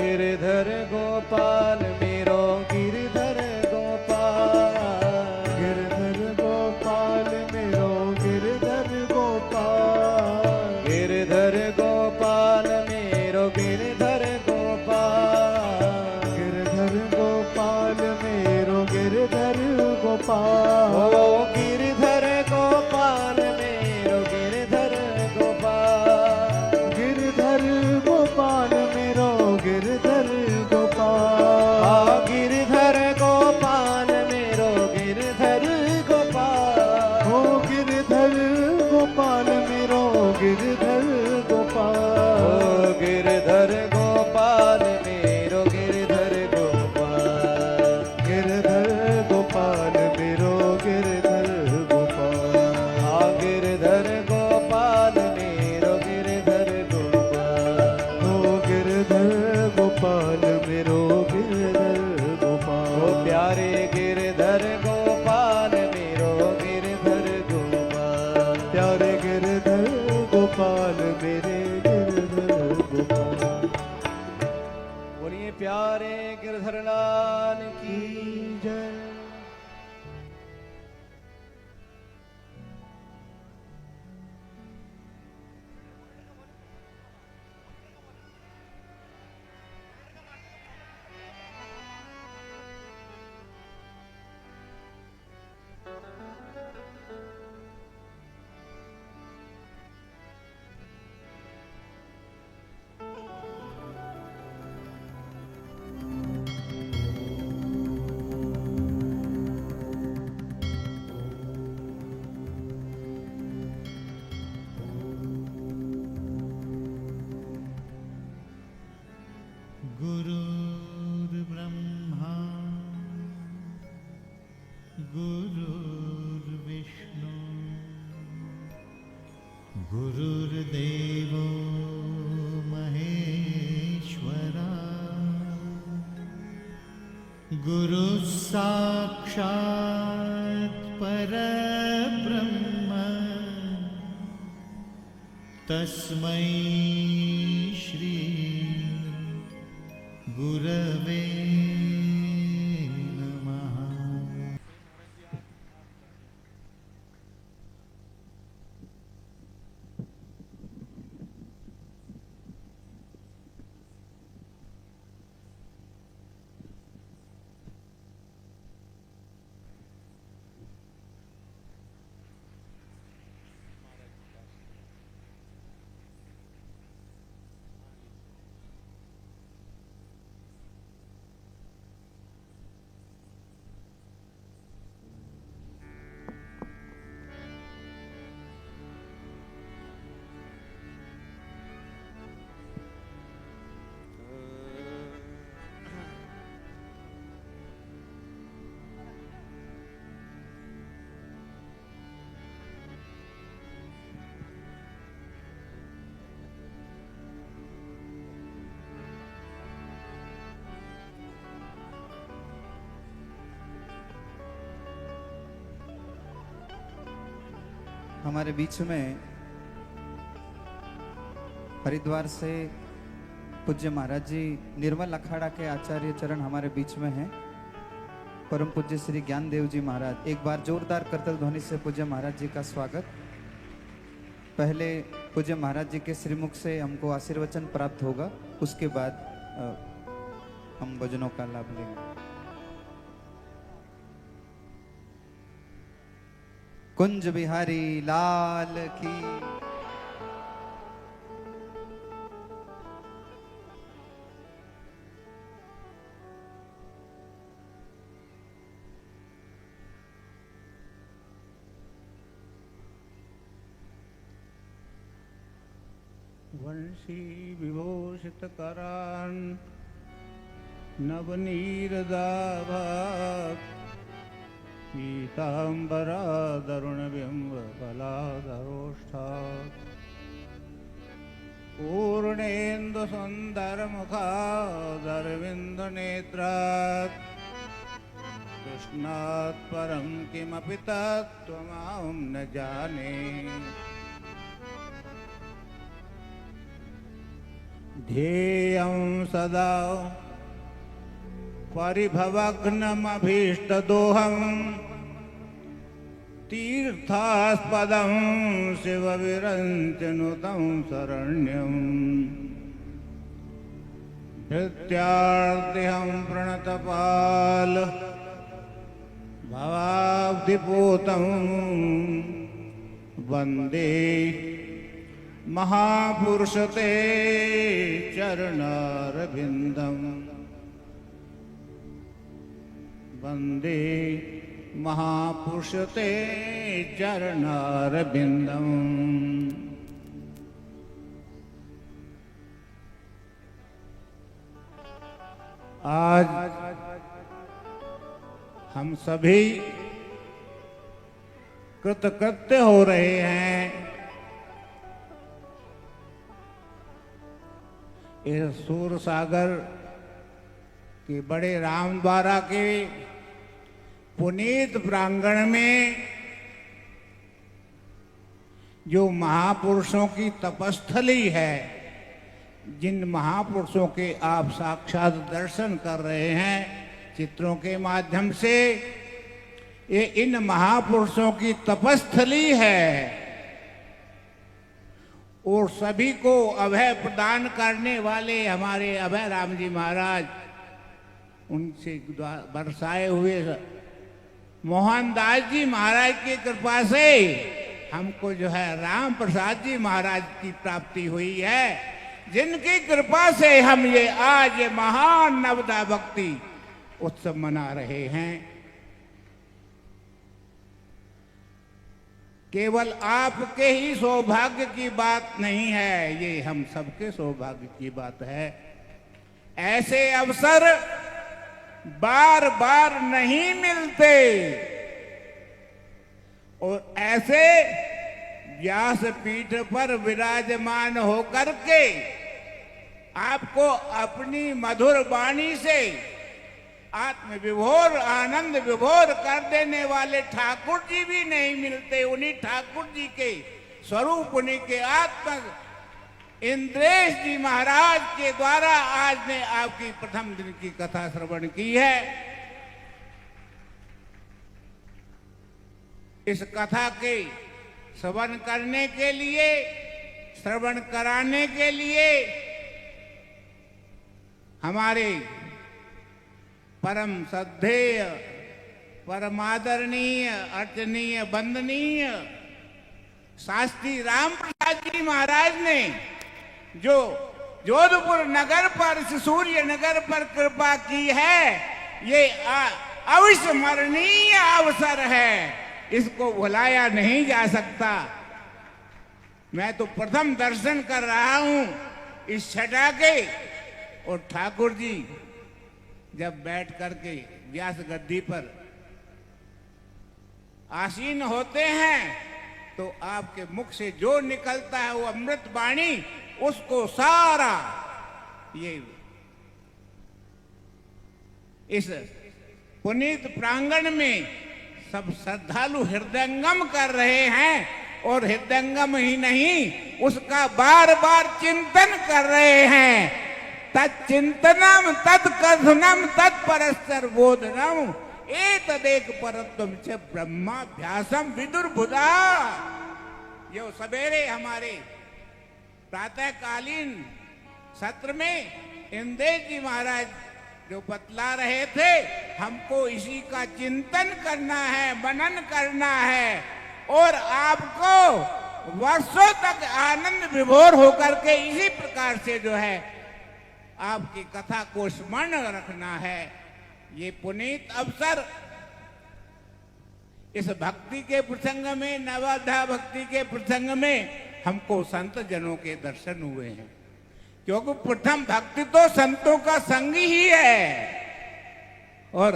गिरधर गोपाल मेरो गिरधर गोपाल, गिरधर गोपाल मेरो गिरधर गोपाल, गिरधर गोपाल मेरो गिरधर गोपाल, गिरधर गोपाल मेरो गिरधर गोपाल, ओ गिरधर गोपाल मेरो गिरधर गोपाल, गिरधर गोपाल मेरो गिरधर गोपाल, आ गिरधर गोपाल मेरो गिरधर गोपाल, ओ गिरधर गोपाल मेरो गिरधर गोपाल, ओ गिरधर गोपाल मेरो गिरधर गोपाल, गिरधर गोपाल मेरो गिरधर गोपाल, आ गिरधर गोपाल मेरो गिरधर गोपाल, ओ गिरधर गोपाल मेरो गिरधर गोपाल, ओ प्यारे गिरधर गोपाल मेरो गिरधर गोपाल, प्यारे गिरधर गोपाल मेरे गिरधर गोपाल। बोलिए प्यारे गिरधर लाल की जय। गुरुर्ब्रह्मा गुरुर्विष्णु गुरुर्देवो महेश्वरा गुरुः साक्षात् परब्रह्म तस्मै श्री गुरवे नमः। हमारे बीच में हरिद्वार से पूज्य महाराज जी निर्मल अखाड़ा के आचार्य चरण हमारे बीच में हैं। परम पूज्य श्री ज्ञानदेव जी महाराज, एक बार जोरदार करतल ध्वनि से पूज्य महाराज जी का स्वागत। पहले पूज्य महाराज जी के श्रीमुख से हमको आशीर्वचन प्राप्त होगा, उसके बाद हम भजनों का लाभ लेंगे। कुंज बिहारी लाल की। वंशी विभूषित करान् नवनीरदाभात् पीताम्बरादरुणबिम्बफलाधरोष्ठात् पूर्णेन्दुसुन्दरमुखादरविन्दनेत्रात् कृष्णात् परं किमपि तत्त्वमहं न जाने। ध्येयं सदा परिभवग्नमभीष्टदोहम् तीर्थास्पदं शिवविरञ्चनुतं शरण्यम् भृत्यार्तिहं प्रणतपाल भवाब्धिपूतं वन्दे महापुरुषते चरणारविन्दम् वन्दे महापुरुषते चरणारविन्दम्। आज हम सभी कृतकृत्य हो रहे हैं इस सूर सागर के बड़े रामद्वारा के पुनीत प्रांगण में जो महापुरुषों की तपस्थली है, जिन महापुरुषों के आप साक्षात दर्शन कर रहे हैं चित्रों के माध्यम से, ये इन महापुरुषों की तपस्थली है और सभी को अभय प्रदान करने वाले हमारे अभय राम जी महाराज, उनसे बरसाए हुए मोहनदास जी महाराज की कृपा से हमको जो है राम प्रसाद जी महाराज की प्राप्ति हुई है, जिनकी कृपा से हम ये आज ये महान नवदा भक्ति उत्सव मना रहे हैं। केवल आपके ही सौभाग्य की बात नहीं है, ये हम सबके सौभाग्य की बात है। ऐसे अवसर बार बार नहीं मिलते और ऐसे व्यास पीठ पर विराजमान होकर के आपको अपनी मधुर वाणी से आत्म विभोर आनंद विभोर कर देने वाले ठाकुर जी भी नहीं मिलते। उन्हीं ठाकुर जी के स्वरूप, उन्हीं के आत्मा इंद्रेश जी महाराज के द्वारा आज ने आपकी प्रथम दिन की कथा श्रवण की है। इस कथा के श्रवण करने के लिए, श्रवण कराने के लिए हमारे परम श्रद्धेय, परमादरणीय, अर्चनीय, वंदनीय शास्त्री राम प्रसाद जी महाराज ने जो जोधपुर नगर पर, सूर्य नगर पर कृपा की है, ये अविस्मरणीय अवसर है, इसको भुलाया नहीं जा सकता। मैं तो प्रथम दर्शन कर रहा हूं इस छटा के, और ठाकुर जी जब बैठ करके व्यास गद्दी पर आसीन होते हैं तो आपके मुख से जो निकलता है वो अमृत वाणी, उसको सारा ये इस पुनीत प्रांगण में सब श्रद्धालु हृदयंगम कर रहे हैं, और हृदयंगम ही नहीं उसका बार बार चिंतन कर रहे हैं। तच्चिंतनम तत्कथनम तत्परस्तर बोधनम एतदेक परत्वम च ब्रह्माभ्यासम विदुर्बुधा। यो सवेरे हमारे प्रातःकालीन सत्र में इंद्रेश जी महाराज जो बतला रहे थे, हमको इसी का चिंतन करना है, मनन करना है, और आपको वर्षों तक आनंद विभोर होकर के इसी प्रकार से जो है आपकी कथा को स्मरण रखना है। ये पुनीत अवसर इस भक्ति के प्रसंग में, नवधा भक्ति के प्रसंग में हमको संत जनों के दर्शन हुए हैं, क्योंकि प्रथम भक्ति तो संतों का संग ही है, और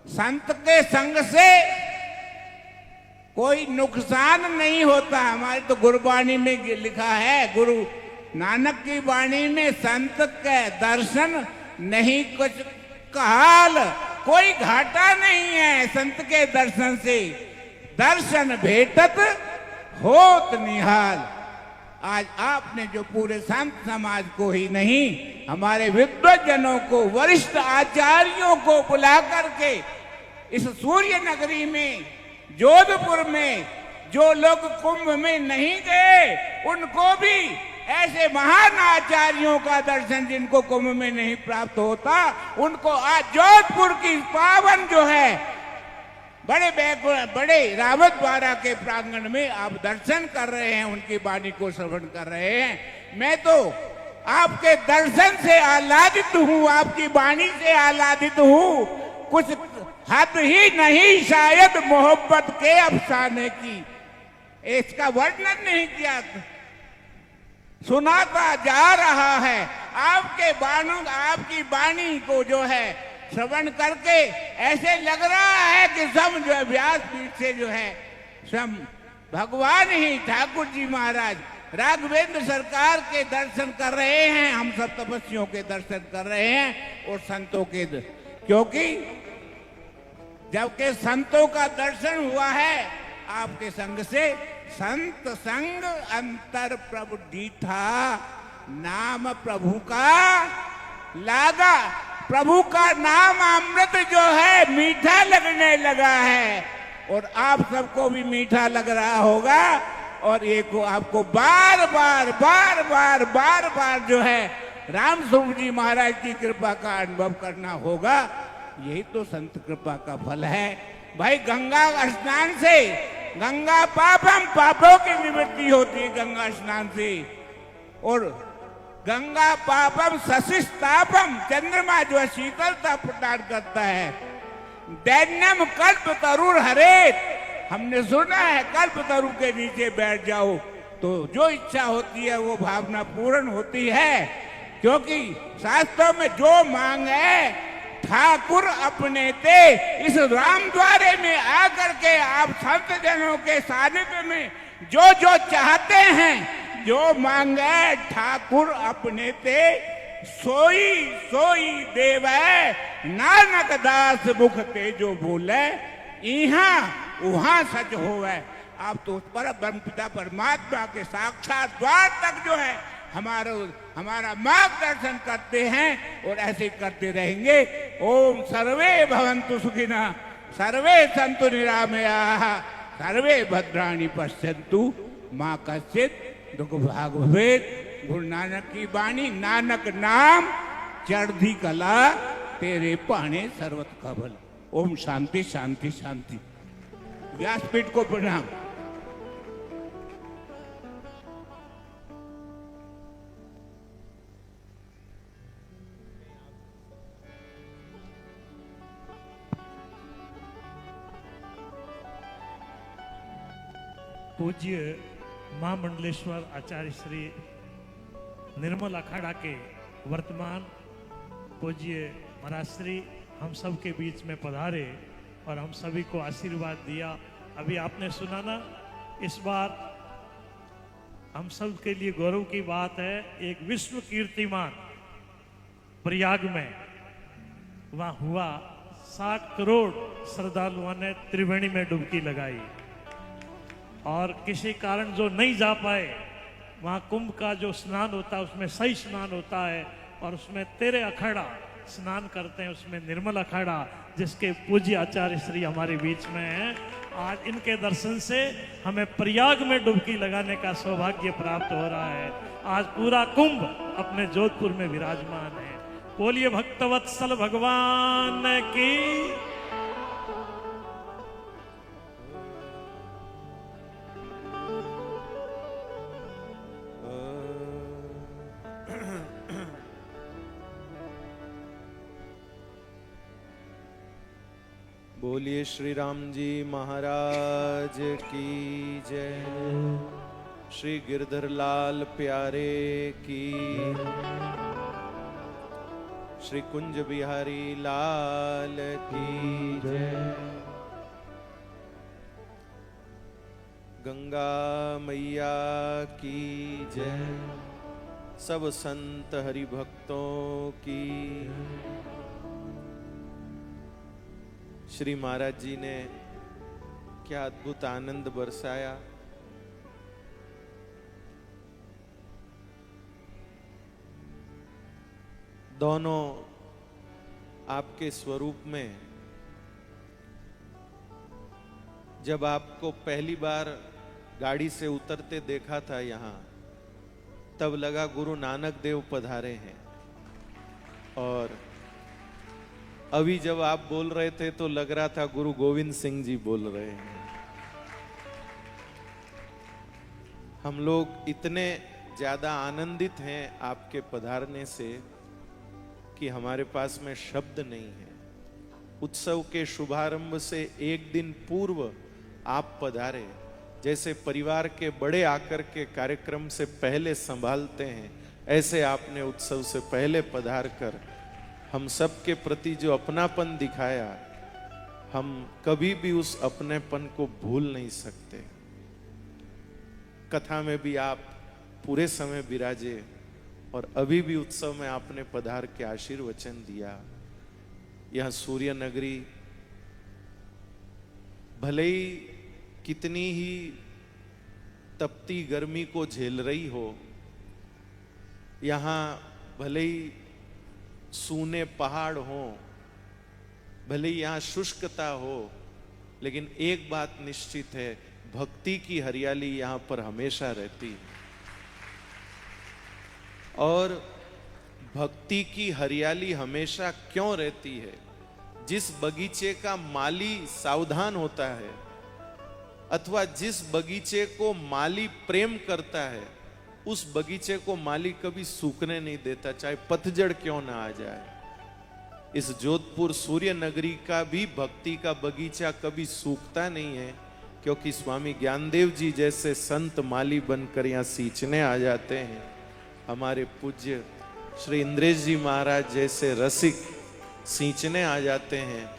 संत के संग से कोई नुकसान नहीं होता। हमारे तो गुरबाणी में लिखा है, गुरु नानक की वाणी में, संत के दर्शन नहीं कुछ काल, कोई घाटा नहीं है संत के दर्शन से, दर्शन भेटत होत निहाल। आज आपने जो पूरे संत समाज को ही नहीं, हमारे विद्वज्जनों को, वरिष्ठ आचार्यों को बुला करके इस सूर्य नगरी में, जोधपुर में जो लोग कुंभ में नहीं गए, उनको भी ऐसे महान आचार्यों का दर्शन जिनको कुंभ में नहीं प्राप्त होता, उनको आज जोधपुर की पावन जो है बड़े रावतबाड़ा के प्रांगण में आप दर्शन कर रहे हैं, उनकी वाणी को श्रवण कर रहे हैं। मैं तो आपके दर्शन से आह्लादित हूँ, आपकी वाणी से आह्लादित हूँ। कुछ हद ही नहीं शायद मोहब्बत के अफसाने की, इसका वर्णन नहीं किया, सुनाता जा रहा है। आपकी वाणी को जो है श्रवण करके ऐसे लग रहा है कि सब जो है व्यास पीठ से जो है सब भगवान ही ठाकुर जी महाराज राघवेंद्र सरकार के दर्शन कर रहे हैं, हम सब तपस्वियों के दर्शन कर रहे हैं और संतों के क्योंकि जबकि संतों का दर्शन हुआ है आपके संग से, संत संग अंतर प्रभु डीठा, नाम प्रभु का लागा, प्रभु का नाम अमृत जो है मीठा लगने लगा है और आप सबको भी मीठा लग रहा होगा और ये को आपको बार बार जो है राम स्वरूप जी महाराज की कृपा का अनुभव करना होगा। यही तो संत कृपा का फल है भाई। गंगा स्नान से, गंगा पापों की निवृत्ति होती है गंगा स्नान से, और गंगा पापम सशिस्तापम, चंद्रमा जो है शीतलता प्रदान करता है। दैन्यम कल्प तरुर हरेत, हमने सुना है कल्प तरु के नीचे बैठ जाओ तो जो इच्छा होती है वो भावना पूर्ण होती है, क्योंकि शास्त्रों में जो मांग है ठाकुर अपने ते। इस राम द्वारे में आकर के आप संत जनों के सानिध्य में जो जो चाहते हैं, जो मांगे ठाकुर अपने ते, सोई सोई देवै, नानक दास मुख ते जो बोले, इहाँ उहाँ सच होवे। आप तो उस पर ब्रह्म पिता परमात्मा के साक्षात द्वार तक जो है हमारा मार्गदर्शन करते हैं और ऐसे करते रहेंगे। ओम सर्वे भवन्तु सुखिनः, सर्वे सन्तु निरामयाः, सर्वे भद्राणि पश्यन्तु मां कश्चित् दुख भाग भवेत्। गुरु नानक की वाणी, नानक नाम चढ़ी कला, तेरे पाने सर्वत का भला। ओम शांति शांति शांति। व्यासपीठ को प्रणाम। पूज्य महामंडलेश्वर आचार्य श्री निर्मल अखाड़ा के वर्तमान पूज्य महाराज श्री हम सब के बीच में पधारे और हम सभी को आशीर्वाद दिया। अभी आपने सुना ना, इस बार हम सब के लिए गौरव की बात है, एक विश्व कीर्तिमान प्रयाग में वहाँ हुआ। 60 करोड़ श्रद्धालुओं ने त्रिवेणी में डुबकी लगाई और किसी कारण जो नहीं जा पाए, वहाँ कुंभ का जो स्नान होता है उसमें सही स्नान होता है और उसमें 13 अखाड़ा स्नान करते हैं, उसमें निर्मल अखाड़ा जिसके पूज्य आचार्य श्री हमारे बीच में हैं। आज इनके दर्शन से हमें प्रयाग में डुबकी लगाने का सौभाग्य प्राप्त हो रहा है। आज पूरा कुंभ अपने जोधपुर में विराजमान है। बोलिए भक्तवत्सल भगवान की। बोलिए श्री राम जी महाराज की जय, श्री गिरधर लाल प्यारे की, श्री कुंज बिहारी लाल की जय। गंगा मैया की जय, सब संत हरि भक्तों की। श्री महाराज जी ने क्या अद्भुत आनंद बरसाया। दोनों आपके स्वरूप में जब आपको पहली बार गाड़ी से उतरते देखा था यहाँ, तब लगा गुरु नानक देव पधारे हैं, और अभी जब आप बोल रहे थे तो लग रहा था गुरु गोविंद सिंह जी बोल रहे हैं। हम लोग इतने ज्यादा आनंदित हैं आपके पधारने से कि हमारे पास में शब्द नहीं है। उत्सव के शुभारंभ से एक दिन पूर्व आप पधारे, जैसे परिवार के बड़े आकर के कार्यक्रम से पहले संभालते हैं, ऐसे आपने उत्सव से पहले पधार कर हम सब के प्रति जो अपनापन दिखाया, हम कभी भी उस अपनेपन को भूल नहीं सकते। कथा में भी आप पूरे समय विराजे और अभी भी उत्सव में आपने पधार के आशीर्वचन दिया। यह सूर्य नगरी भले ही कितनी ही तपती गर्मी को झेल रही हो, यहाँ भले ही सूने पहाड़ हो, भले ही यहाँ शुष्कता हो, लेकिन एक बात निश्चित है, भक्ति की हरियाली यहाँ पर हमेशा रहती है। और भक्ति की हरियाली हमेशा क्यों रहती है? जिस बगीचे का माली सावधान होता है, अथवा जिस बगीचे को माली प्रेम करता है, उस बगीचे को माली कभी सूखने नहीं देता, चाहे पतझड़ क्यों ना आ जाए। इस जोधपुर सूर्य नगरी का भी भक्ति का बगीचा कभी सूखता नहीं है, क्योंकि स्वामी ज्ञानदेव जी जैसे संत माली बनकर यहाँ सींचने आ जाते हैं। हमारे पूज्य श्री इंद्रेश जी महाराज जैसे रसिक सींचने आ जाते हैं,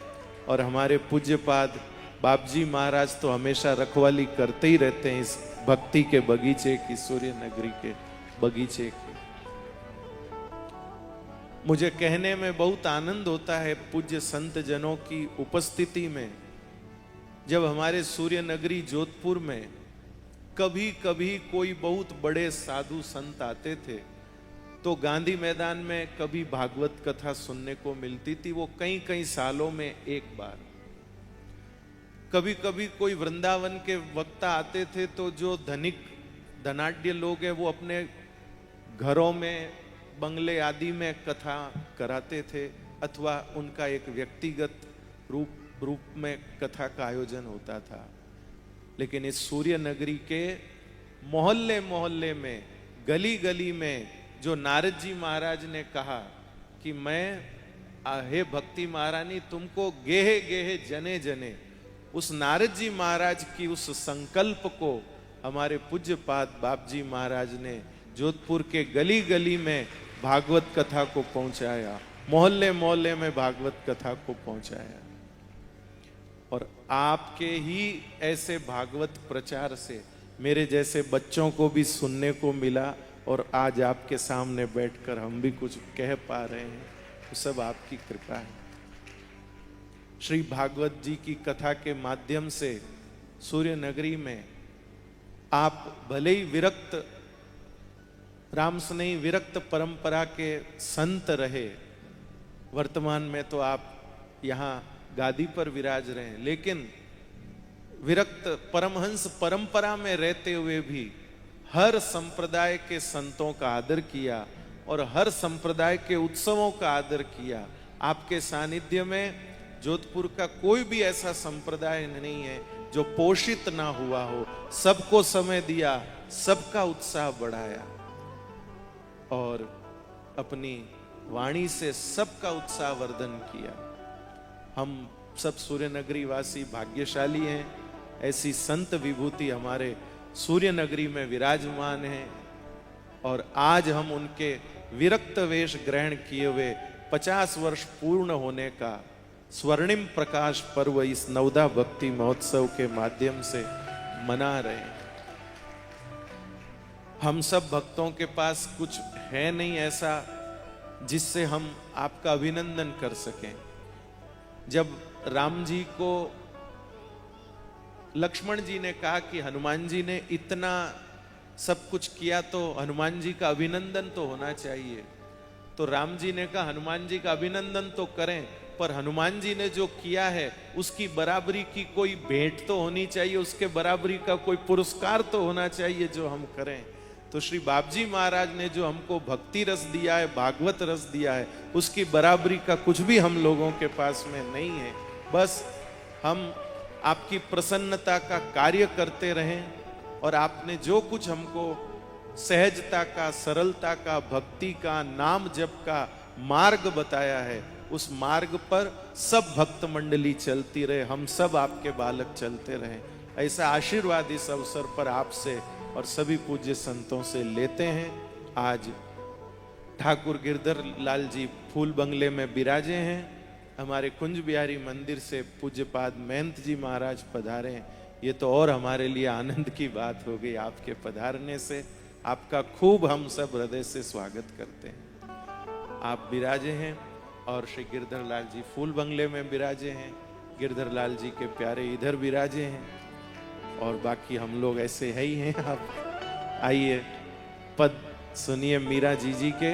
और हमारे पूज्यपाद बापजी महाराज तो हमेशा रखवाली करते ही रहते हैं इस भक्ति के बगीचे की, सूर्य नगरी के बगीचे की। मुझे कहने में बहुत आनंद होता है पूज्य संत जनों की उपस्थिति में। जब हमारे सूर्य नगरी जोधपुर में कभी कभी कोई बहुत बड़े साधु संत आते थे, तो गांधी मैदान में कभी भागवत कथा सुनने को मिलती थी, वो कई कई सालों में एक बार। कभी कभी कोई वृंदावन के वक्ता आते थे, तो जो धनिक धनाढ्य लोग हैं वो अपने घरों में, बंगले आदि में कथा कराते थे, अथवा उनका एक व्यक्तिगत रूप में कथा का आयोजन होता था। लेकिन इस सूर्य नगरी के मोहल्ले मोहल्ले में, गली गली में, जो नारद जी महाराज ने कहा कि मैं हे भक्ति महारानी तुमको गेहे गेहे जने जने, उस नारद जी महाराज की उस संकल्प को हमारे पूज्य पाद बाप जी महाराज ने जोधपुर के गली गली में भागवत कथा को पहुंचाया, मोहल्ले मोहल्ले में भागवत कथा को पहुंचाया। और आपके ही ऐसे भागवत प्रचार से मेरे जैसे बच्चों को भी सुनने को मिला, और आज आपके सामने बैठकर हम भी कुछ कह पा रहे हैं, तो सब आपकी कृपा है। श्री भागवत जी की कथा के माध्यम से सूर्य नगरी में आप भले ही विरक्त, राम स्नेही विरक्त परंपरा के संत रहे, वर्तमान में तो आप यहाँ गादी पर विराज रहे हैं, लेकिन विरक्त परमहंस परंपरा में रहते हुए भी हर संप्रदाय के संतों का आदर किया और हर संप्रदाय के उत्सवों का आदर किया। आपके सानिध्य में जोधपुर का कोई भी ऐसा संप्रदाय नहीं है जो पोषित ना हुआ हो। सबको समय दिया, सबका उत्साह बढ़ाया और अपनी वाणी से सबका उत्साह वर्धन किया। हम सब सूर्य नगरी वासी भाग्यशाली हैं, ऐसी संत विभूति हमारे सूर्य नगरी में विराजमान है। और आज हम उनके विरक्त वेश ग्रहण किए हुए 50 वर्ष पूर्ण होने का स्वर्णिम प्रकाश पर्व इस नवदा भक्ति महोत्सव के माध्यम से मना रहे हैं। हम सब भक्तों के पास कुछ है नहीं ऐसा जिससे हम आपका अभिनंदन कर सकें। जब राम जी को लक्ष्मण जी ने कहा कि हनुमान जी ने इतना सब कुछ किया, तो हनुमान जी का अभिनंदन तो होना चाहिए। तो राम जी ने कहा हनुमान जी का अभिनंदन तो करें, पर हनुमान जी ने जो किया है उसकी बराबरी की कोई भेंट तो होनी चाहिए, उसके बराबरी का कोई पुरस्कार तो होना चाहिए जो हम करें। तो श्री बाबजी महाराज ने जो हमको भक्ति रस दिया है, भागवत रस दिया है, उसकी बराबरी का कुछ भी हम लोगों के पास में नहीं है। बस हम आपकी प्रसन्नता का कार्य करते रहें, और आपने जो कुछ हमको सहजता का, सरलता का, भक्ति का, नाम जप का मार्ग बताया है, उस मार्ग पर सब भक्त मंडली चलती रहे, हम सब आपके बालक चलते रहें। ऐसा आशीर्वाद इस अवसर पर आपसे और सभी पूज्य संतों से लेते हैं। आज ठाकुर गिरधर लाल जी फूल बंगले में विराजे हैं। हमारे कुंज बिहारी मंदिर से पूज्यपाद महंत जी महाराज पधारे हैं। ये तो और हमारे लिए आनंद की बात हो गई आपके पधारने से। आपका खूब हम सब हृदय से स्वागत करते हैं। आप विराजे हैं और श्री गिरधर लाल जी फूल बंगले में विराजे हैं, गिरधर लाल जी के प्यारे इधर विराजे हैं, और बाकी हम लोग ऐसे है ही हैं। आप आइए, पद सुनिए मीरा जी के,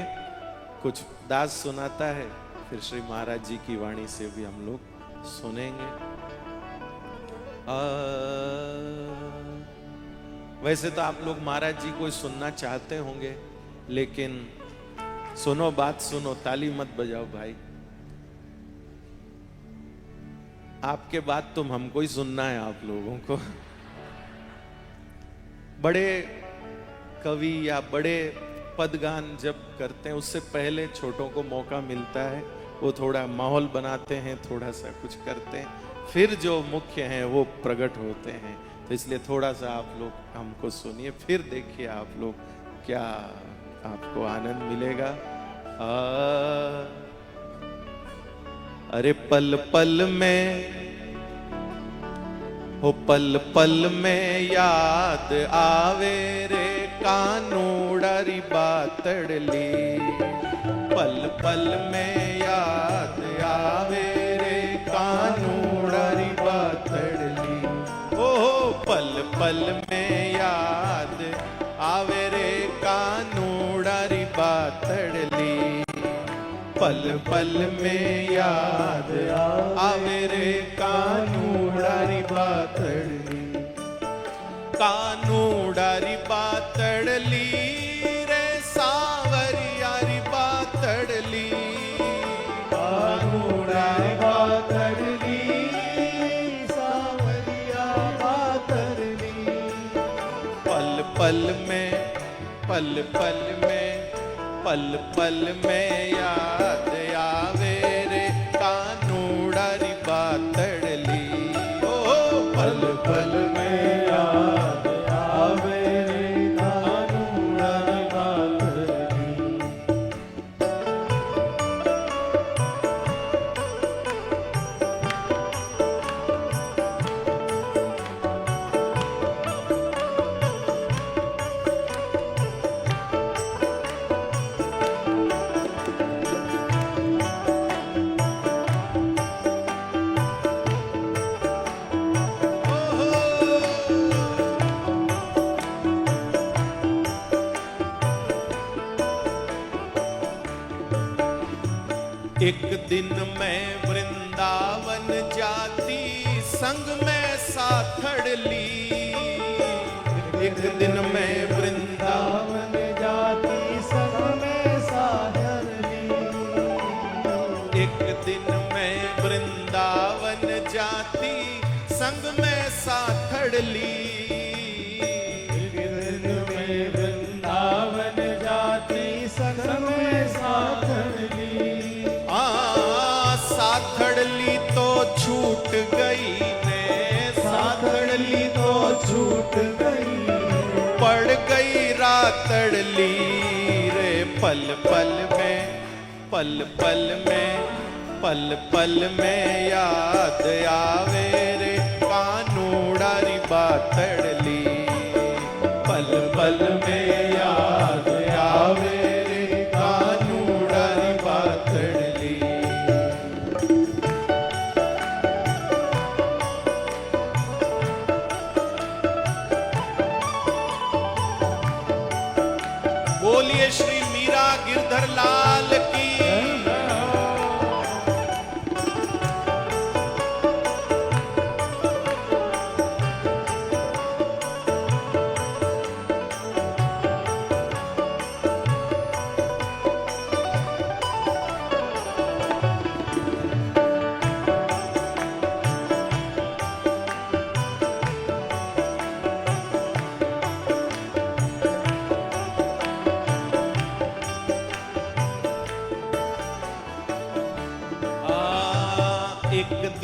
कुछ दास सुनाता है, फिर श्री महाराज जी की वाणी से भी हम लोग सुनेंगे। वैसे तो आप लोग महाराज जी को सुनना चाहते होंगे, लेकिन सुनो बात सुनो, ताली मत बजाओ भाई। आपके बात तुम हमको ही सुनना है, आप लोगों को। बड़े कवि या बड़े पदगान जब करते हैं, उससे पहले छोटों को मौका मिलता है, वो थोड़ा माहौल बनाते हैं, थोड़ा सा कुछ करते हैं, फिर जो मुख्य हैं वो प्रकट होते हैं। तो इसलिए थोड़ा सा आप लोग हमको सुनिए, फिर देखिए आप लोग क्या आपको आनंद मिलेगा। अरे पल पल में हो, पल पल में याद आवे रे कानूड़ारी बातड़ली, पल पल में याद आवे रे कानूड़ारी बातड़ली। ओ पल पल में याद आवे रे कानूड़ारी बातड़ली, पल पल में याद आवे रे कानूड़ारी बातड़ली। कानूड़ारी बातड़ली रे सावरियारी बातड़ली, कानूड़ारी बातड़ली सावरिया बातड़ली। पल पल में, पल पल में, पल पल में याद आवे रे कानूड़ारी बातड़ली। ओ पल पल में याद आवे रे कानूड़ारी बातड़ली। एक दिन मैं वृंदावन जाती, संग में साथड़ली। एक दिन मैं वृंदावन जाती संग में साथड़ली। एक दिन मैं वृंदावन जाती, संग में साथड़ली। एक दिन मैं वृंदावन जाती संग में साथड़ली। साथड़ली तो छूट गई ने, साथड़ली तो छूट गई, पड़ गई रातड़ली रे। पल पल में, पल पल में, पल पल में याद आवे रे कानूड़ारी बातड़ली। पल पल में याद आवे रे कानूड़ारी बातड़ली। बोलिए श्री मीरा गिरधर लाल की।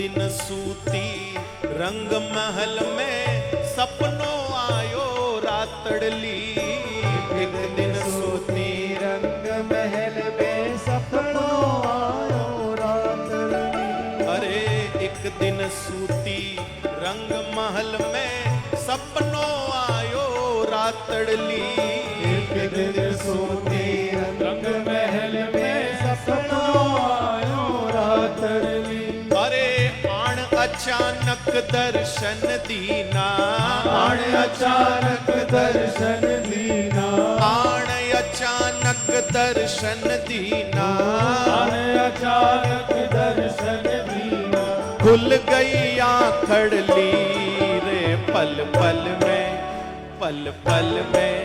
दिन सूती रंग महल में सपनों आयो रातड़ली। एक दिन सूती रंग महल में सपनों आयो रातड़ली। अरे एक दिन सूती रंग महल में सपनों आयो रातड़ली। एक दिन सूती रंग महल में सपनों आयो रातड़ली। अरे आण अचानक दर्शन दीना, आण अचानक दर्शन दीना, आण अचानक दर्शन दीना, आण अचानक दर्शन दीना। खुल गई आखड़ली रे पल पल में, पल पल में,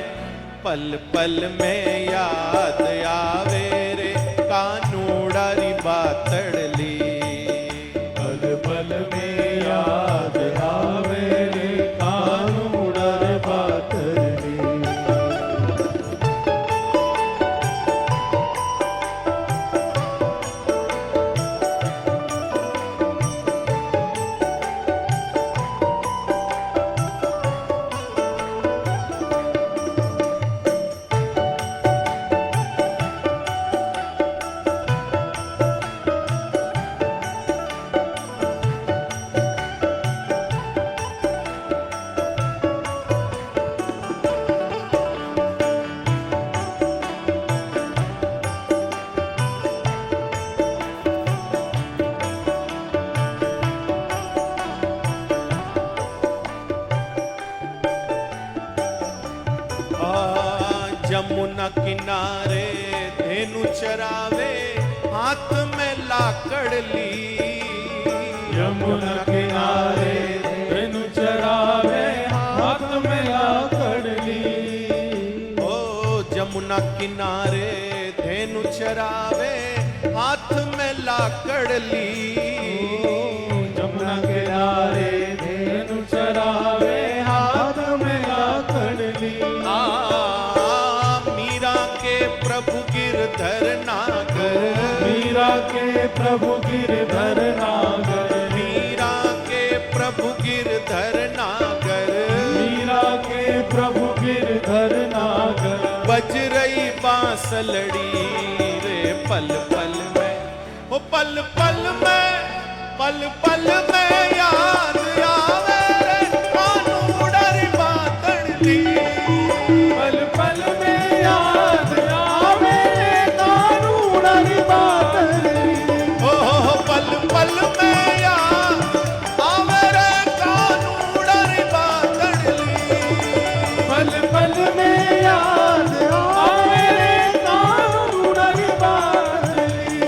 पल पल में याद आवे रे कानूड़ारी बातड़ली। पल पल में याद आवे रे कानूड़र बातड़ली। यमुना किनारे धेनु चरावे हाथ में लाकड़ली। यमुना किनारे धेनु चरावे हाथ में लाकड़ली। ओ यमुना किनारे धेनु चरावे हाथ में लाकड़ली। यमुना किनारे धेनु चरावे हाथ में लाकड़ली। मीरा के प्रभु गिरधर नागर, मीरा के प्रभु गिरधर नागर, मीरा के प्रभु गिरधर नागर, मीरा के प्रभु गिरधर नागर। बज रही बांसलड़ी रे पल पल में, ओ पल पल में, पल पल में याद आवे रे कानूड़री बातड़ली। पल पल में याद आवे रे कानूड़र बातड़ली। ओ पल पल में याद आवे रे कानूड़री बातड़ली। पल पल में याद आवे रे कानूड़र बातड़ली।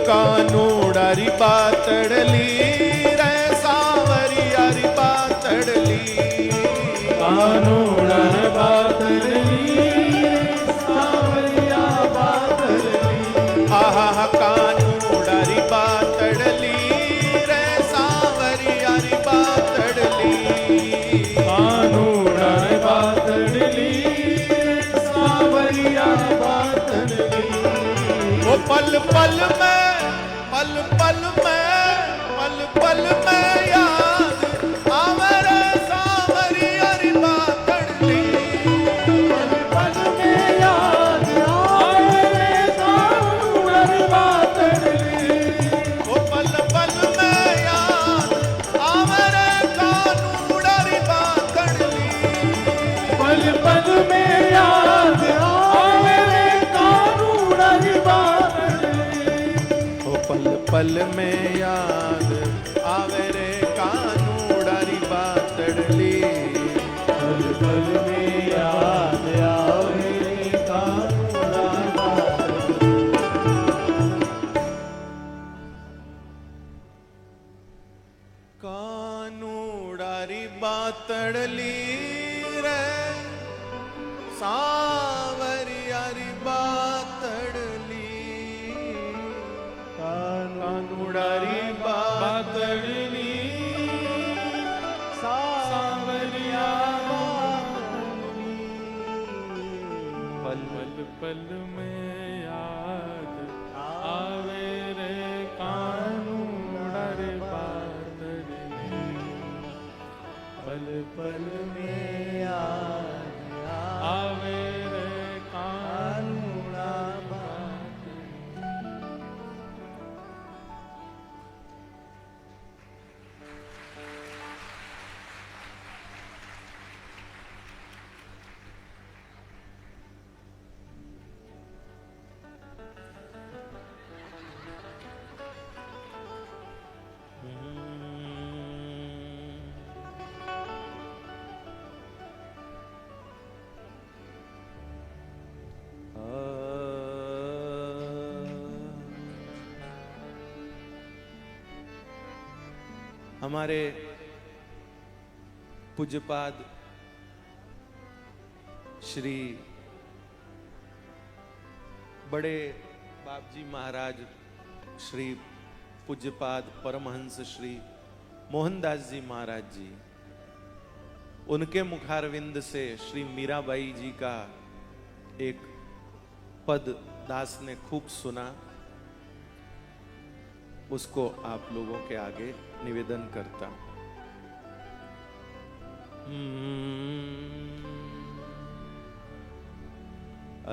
कानूड़री बातड़ली रे सावरियारी बातड़ली। कानूड़र बातड़ली सावरिया बातड़ली। आहा कानूड़री बातड़ली रे सावरियारी बातड़ली। कानूड़र बातड़ली सावरिया बातड़ली। वो पल पल में, पल पल में, पल पल में याद आवे रे सावरियारी बातड़ली। पल पल में याद आवे रे कानूड़र बातड़ली। वो पल पल में याद आवे रे कानूड़री बातड़ली। पल पल में याद आवे रे कानूड़र बातड़ली। ओ पल पल में याद आवे रे कानूड़री बातड़ली। पल पल में याद आवे रे कानूड़र बातड़ली। कानूड़री बातड़ली रे सावरियारी बातड़ली। कानूड़री बातड़ली हमारे पूज्यपाद श्री बड़े बाप जी महाराज श्री पूज्यपाद परमहंस श्री मोहनदास जी महाराज जी, उनके मुखारविंद से श्री मीराबाई जी का एक पद दास ने खूब सुना, उसको आप लोगों के आगे निवेदन करता हूं।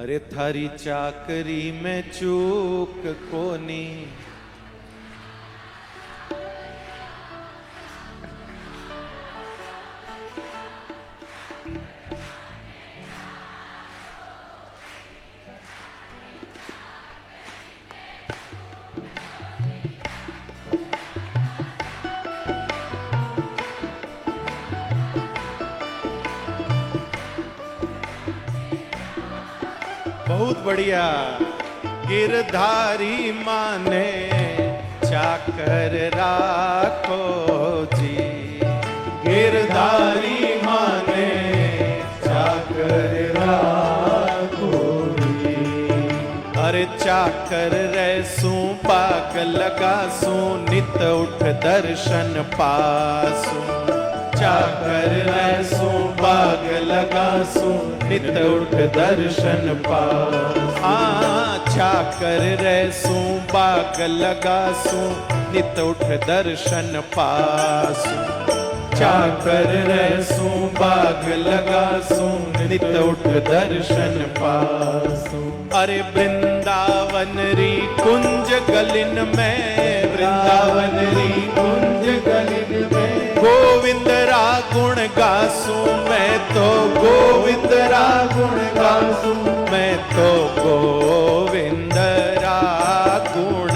अरे थारी चाकरी में चूक कोनी, बहुत बढ़िया। गिरधारी माने चाकर राखो जी, गिरधारी माने चाकर राखो जी। अरे चाकर रहसू पाग लगासू नित उठ दर्शन पासू, चाकर रहसू बाग लगासू नित उठ दर्शन पासू। चाकर रहसू बाग लगासू नित उठ दर्शन पासू, चाकर रहसू बाग लगासू नित उठ दर्शन पासू। अरे वृंदावन री कुंज गलिन में, वृंदावन री कुंज गलिन में गोविंद रा गुण गासू मैं तो, गोविंद रा गुण गासू मैं तो गोविंद रा गुण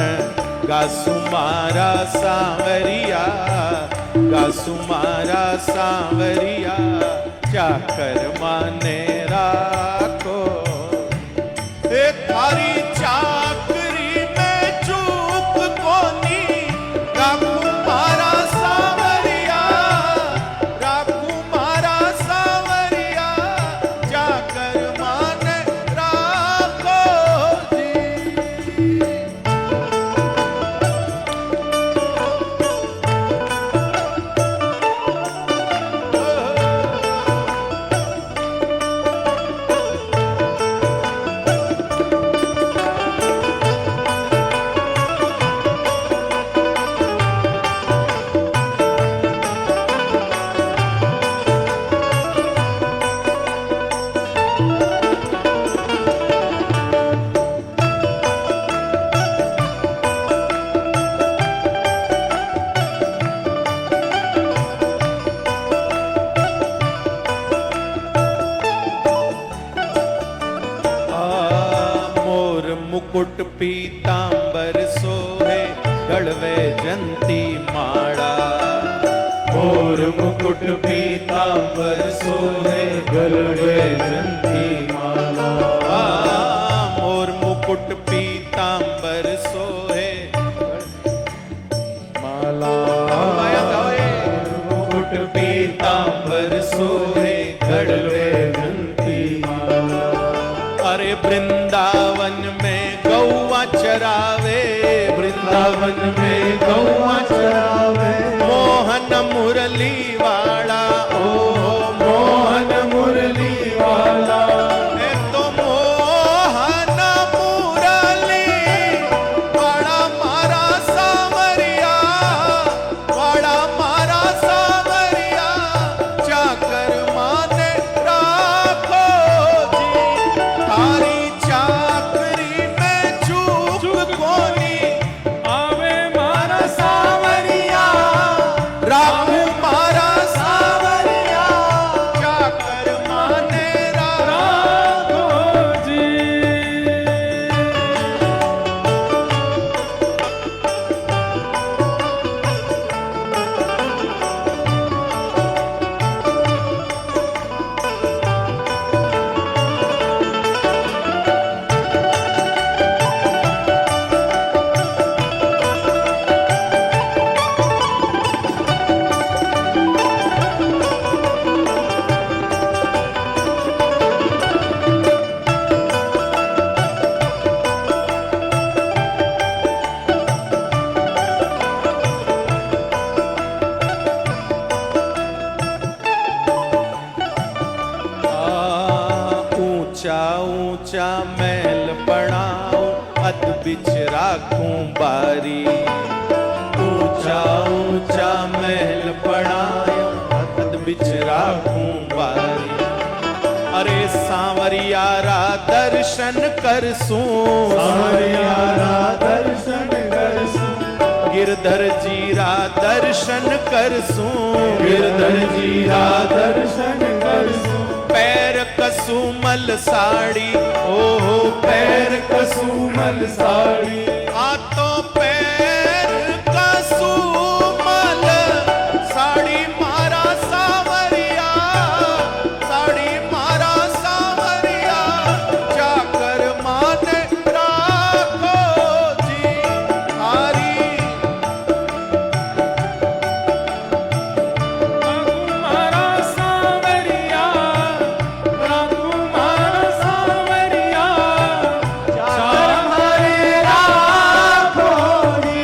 गासू मारा सांवरिया, गासू मारा सांवरिया। चाकर माने राखो, ए थारी चाकरी में चूक कोनी, राखू मारा सांवरिया, राखू मारा सांवरिया। चाकर माने राखो जी। मुकुट पीतांबर सोहे गढ़वे जंती माड़ा, मोर मुकुट पीतांबर सोहे गलवे जंती माला। मोर मुकुट पीतांबर सोहे माला। मुकुट पीतांबर सोहे गलवे जंती माला। अरे वृंदावन में गौवा चरावे, वृंदावन में गौआ चरावे मोहन मुरली वाला, ओ मोहन मुरली वाला। ए तो मोहन मुरली वाला मारा सांवरिया, वाला मारा सांवरिया। चाकर माने राखो जी, थारी चाकरी में चूक कोनी, आवे बिच राखूं बारी। ऊंचा ऊंचा महल बनाया हद बिच राखूं बारी। अरे सांवरिया रा दर्शन करसूं, सांवरिया रा दर्शन करसूं, गिरधर जीरा दर्शन करसूं, गिरधर जीरा दर्शन करसूं। पैर कसुमल साड़ी, ओहो पैर कसुमल साड़ी, आ तो पैर कसुमल साड़ी मारा सांवरिया, साड़ी मारा सांवरिया, जाकर माने राखो जी हारी। राकुमारा सांवरिया, राकुमारा सांवरिया, चार हमारे राखो जी।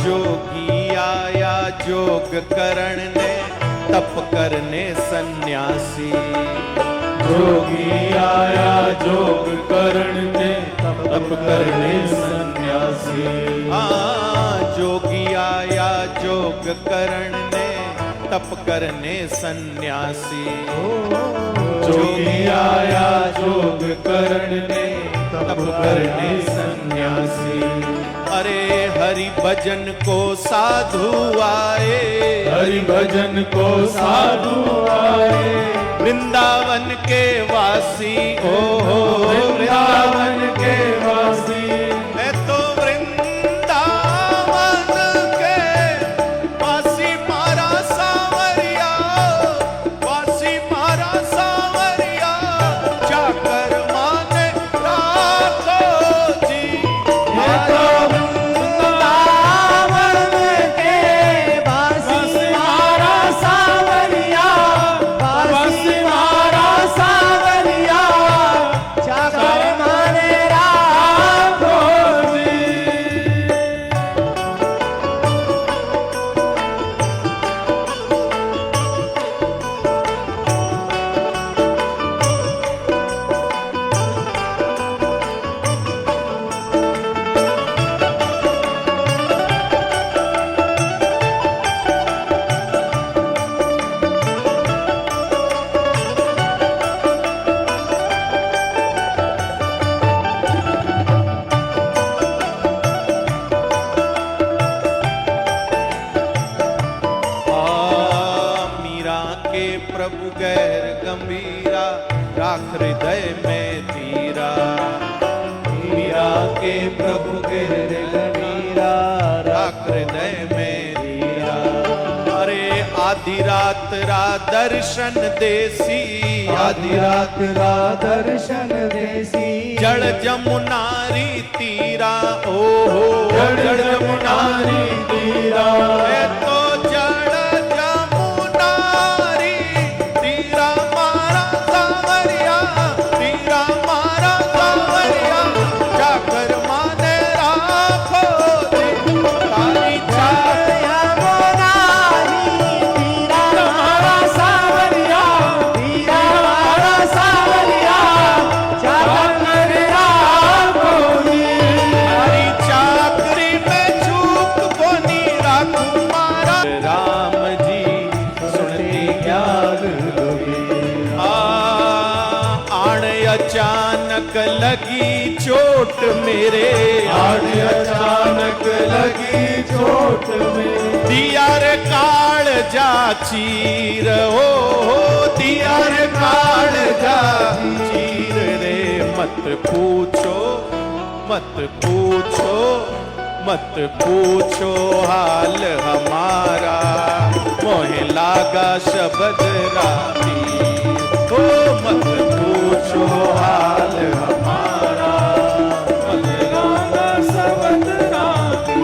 जोगी आया जोग करण ने तप करने सन्यासी। जोगी आया जोग करण ने तप करने सन्यासी। जोगी आया जोग करण ने तप करने सन्यासी। जोगी आया जोग करण ने तप करने सन्यासी। अरे हरि भजन को साधु आए, हरि भजन को साधु आए, वृंदावन के वासी, ओ वृंदावन के वासी। है तो वृंदावन के वासी मारा सांवरिया, वासी मारा सांवरिया, जाकर माने राखो जी। ये तो वृंदावन के वासी मारा सांवरिया, वासी मारा सांवरिया, चाकर माने राखो जी। मीरा के प्रभु गैर गंभीरा, राख हृदय में धीरा। मीरा के प्रभु गैर गंभीरा, राख हृदय में धीरा। अरे आधी रात रा दर्शन देसी, आधी रात रा दर्शन देसी। जड़ जमुनारी तीरा, ओहो जड़ जमुनारी तीरा। है तो जड़ जमुनारी तीरा मारा सांवरिया, तीरा मारा सांवरिया, जाकर माने राखो जी काली चार। हमारा सांवरिया, तीरा हमारा सांवरिया, चाकर राखो जी। हरी चाकरी में चूक कोनी राखू मारा। राम जी सुनती ज्ञान लोगे। आण अचानक लगी चोट मेरे, आड़ अचानक लगी चोट में। दिया रे काल जा चीर, ओ दिया रे काल जा चीर रे। मत पूछो मत पूछो मत पूछो हाल हमारा, मोहे लागा शब्द राती। ओ मत पूछो हाल हमारा, मोहे लागा शब्द राती।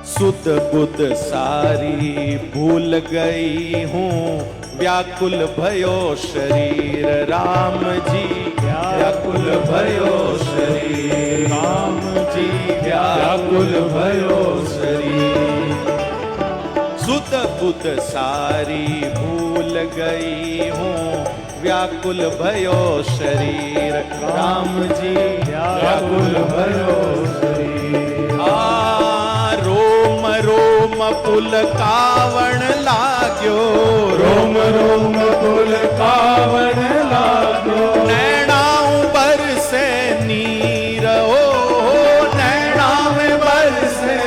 सुध बुध सारी भूल गई हूँ, व्याकुल भयो शरीर राम जी, व्याकुल भयो शरीर राम जी, व्याकुल भयो शरीर। सुध बुध सारी भूल गई हूँ, व्याकुल भयो शरीर राम जी, व्याकुल भयो शरीर। रोम रोम पुल कावण लाग्यो, रोम रोम पुल कावण लाग्यो। नैनाओं बरसे नीर, ओ नैनाओं बरसे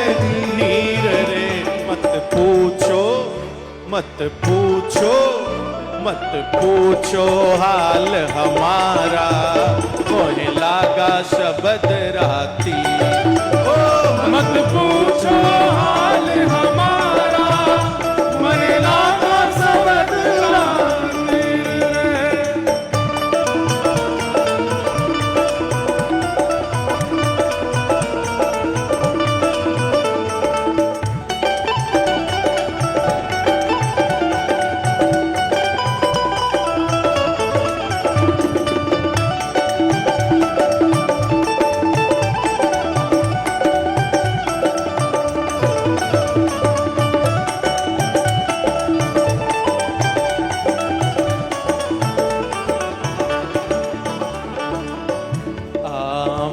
नीर रे। मत पूछो मत पूछो मत पूछो हाल हमारा, मोहे लागा शब्द राती। ओ मत पूछो हाल हमारा, मोहे लागा शब्द राती।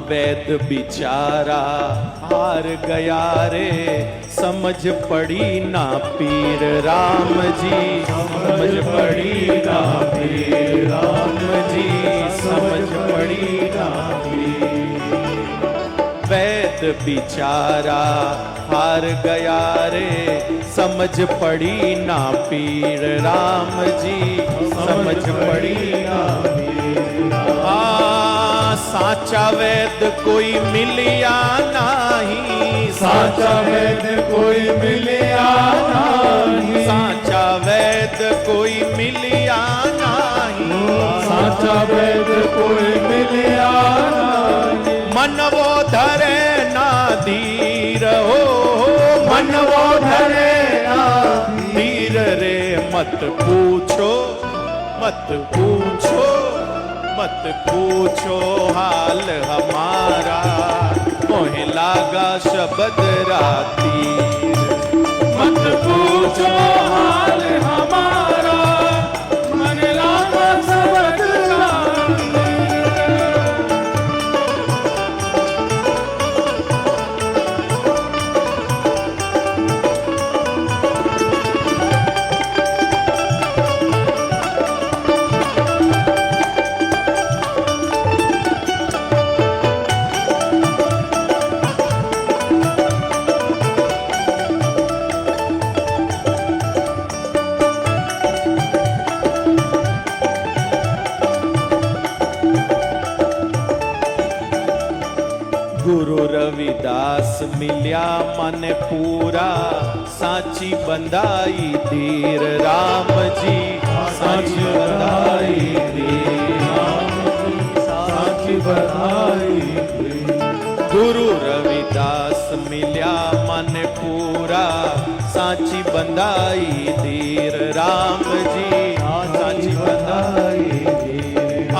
वैद बिचारा हार गया रे, समझ पड़ी ना पीर राम जी, समझ पड़ी ना पीर राम जी, समझ पड़ी ना पीर। वैद बिचारा हार गया रे, समझ पड़ी ना पीर राम जी, समझ पड़ी ना पीर। साचा वैद कोई मिलिया नाही, साचा वैद कोई मिलिया नाही, साचा वैद कोई मिलिया नाही, साचा वैद कोई मिलिया नाही। मन वो धरे ना धीर, हो मन वो धरे ना धीर रे। मत पूछो मत पूछो मत पूछो हाल हमारा, मोहे लागा शब्द राती। मत पूछो हाल हमारा, मोहे लागा शब्द राती। गुरु रविदास मिल्या मन पूरा, साची बंधाई धीर राम जी, साची बंधाई धीर राम जी, साची बंधाई धीर। गुरु रविदास मिल्या मन पूरा, साची बंधाई धीर राम जी, साची बंधाई धीर।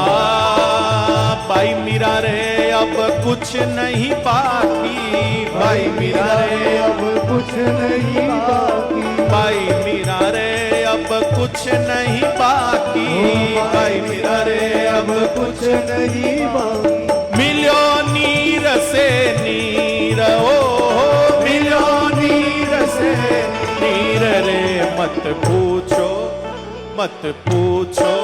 भाई मीरा रे अब कुछ नहीं बाकी, भाई मीरा रे अब कुछ नहीं बाकी, भाई मीरा रे अब कुछ कुछ नहीं बाकी भाई मेरा रे अब कुछ नहीं बाकी मिलो नीर से नीर ओ मिलो नीर से नीर रे मत पूछो मत पूछो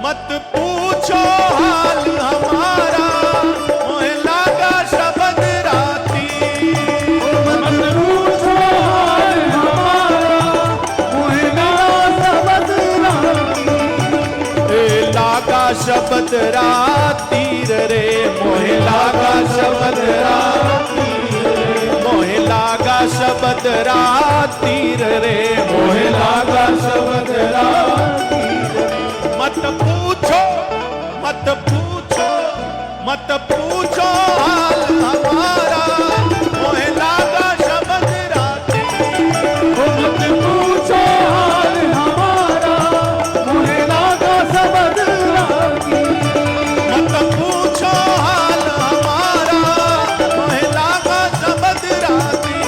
मत पूछो हाल हमारा मोहे लागा शब्द राती मत पूछो हाल हमारा मोहे लागा शब्द राती लागा शब्द राती रे मोहे लागा शब्द राती मोहे लागा शब्द राती रे मोहे लागा शब्द राती मत पूछो मत पूछो मत पूछो हाल हमारा मोहे लागा शब्द राती मत पूछो हाल हमारा मोहे लागा शब्द राती मत पूछो हाल हमारा मोहे लागा शब्द राती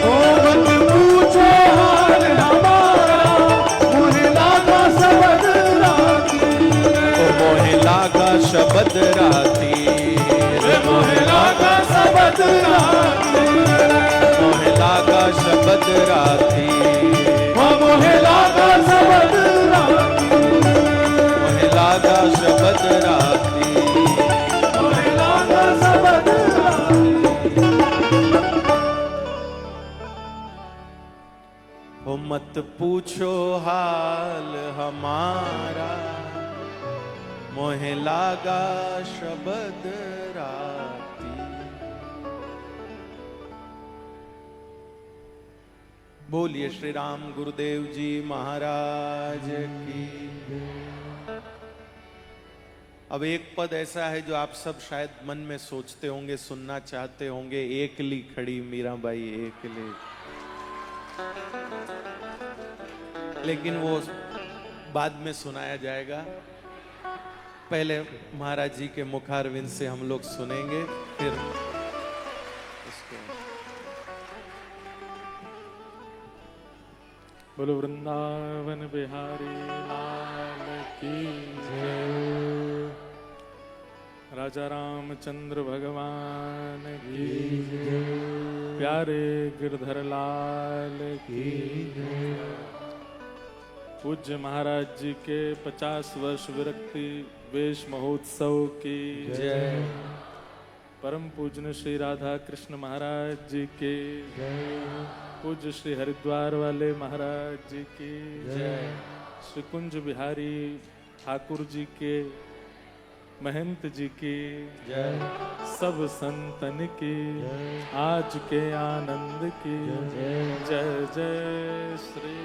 ओ मत पूछो हाल हमारा मोहे लागा शब्द मोहे लागा शब्द राती मोहे लागा शब्द राती मोहे लागा शब्द राती मोहे लागा शब्द राती मोहे लागा शब्द राती मोहे लागा शब्द राती हो मत पूछो हाल हमारा मोहे लागा शब्द राती बोलिए श्री राम गुरुदेव जी महाराज की। अब एक पद ऐसा है जो आप सब शायद मन में सोचते होंगे सुनना चाहते होंगे एकली खड़ी मीराबाई एकली लेकिन वो बाद में सुनाया जाएगा पहले महाराज जी के मुखारविंद से हम लोग सुनेंगे फिर इसको बोलो वृंदावन बिहारी लाल की जय राजा रामचंद्र भगवान की जय प्यारे गिरधर लाल की जय पूज्य महाराज जी के 50 वर्ष विरक्ति वेश महोत्सव की जय परम पूज्य श्री राधा कृष्ण महाराज जी के जय पूज्य श्री हरिद्वार वाले महाराज जी की जय श्री कुंज बिहारी ठाकुर जी के महंत जी की जय सब संतन की आज के आनंद की जय जय जय श्री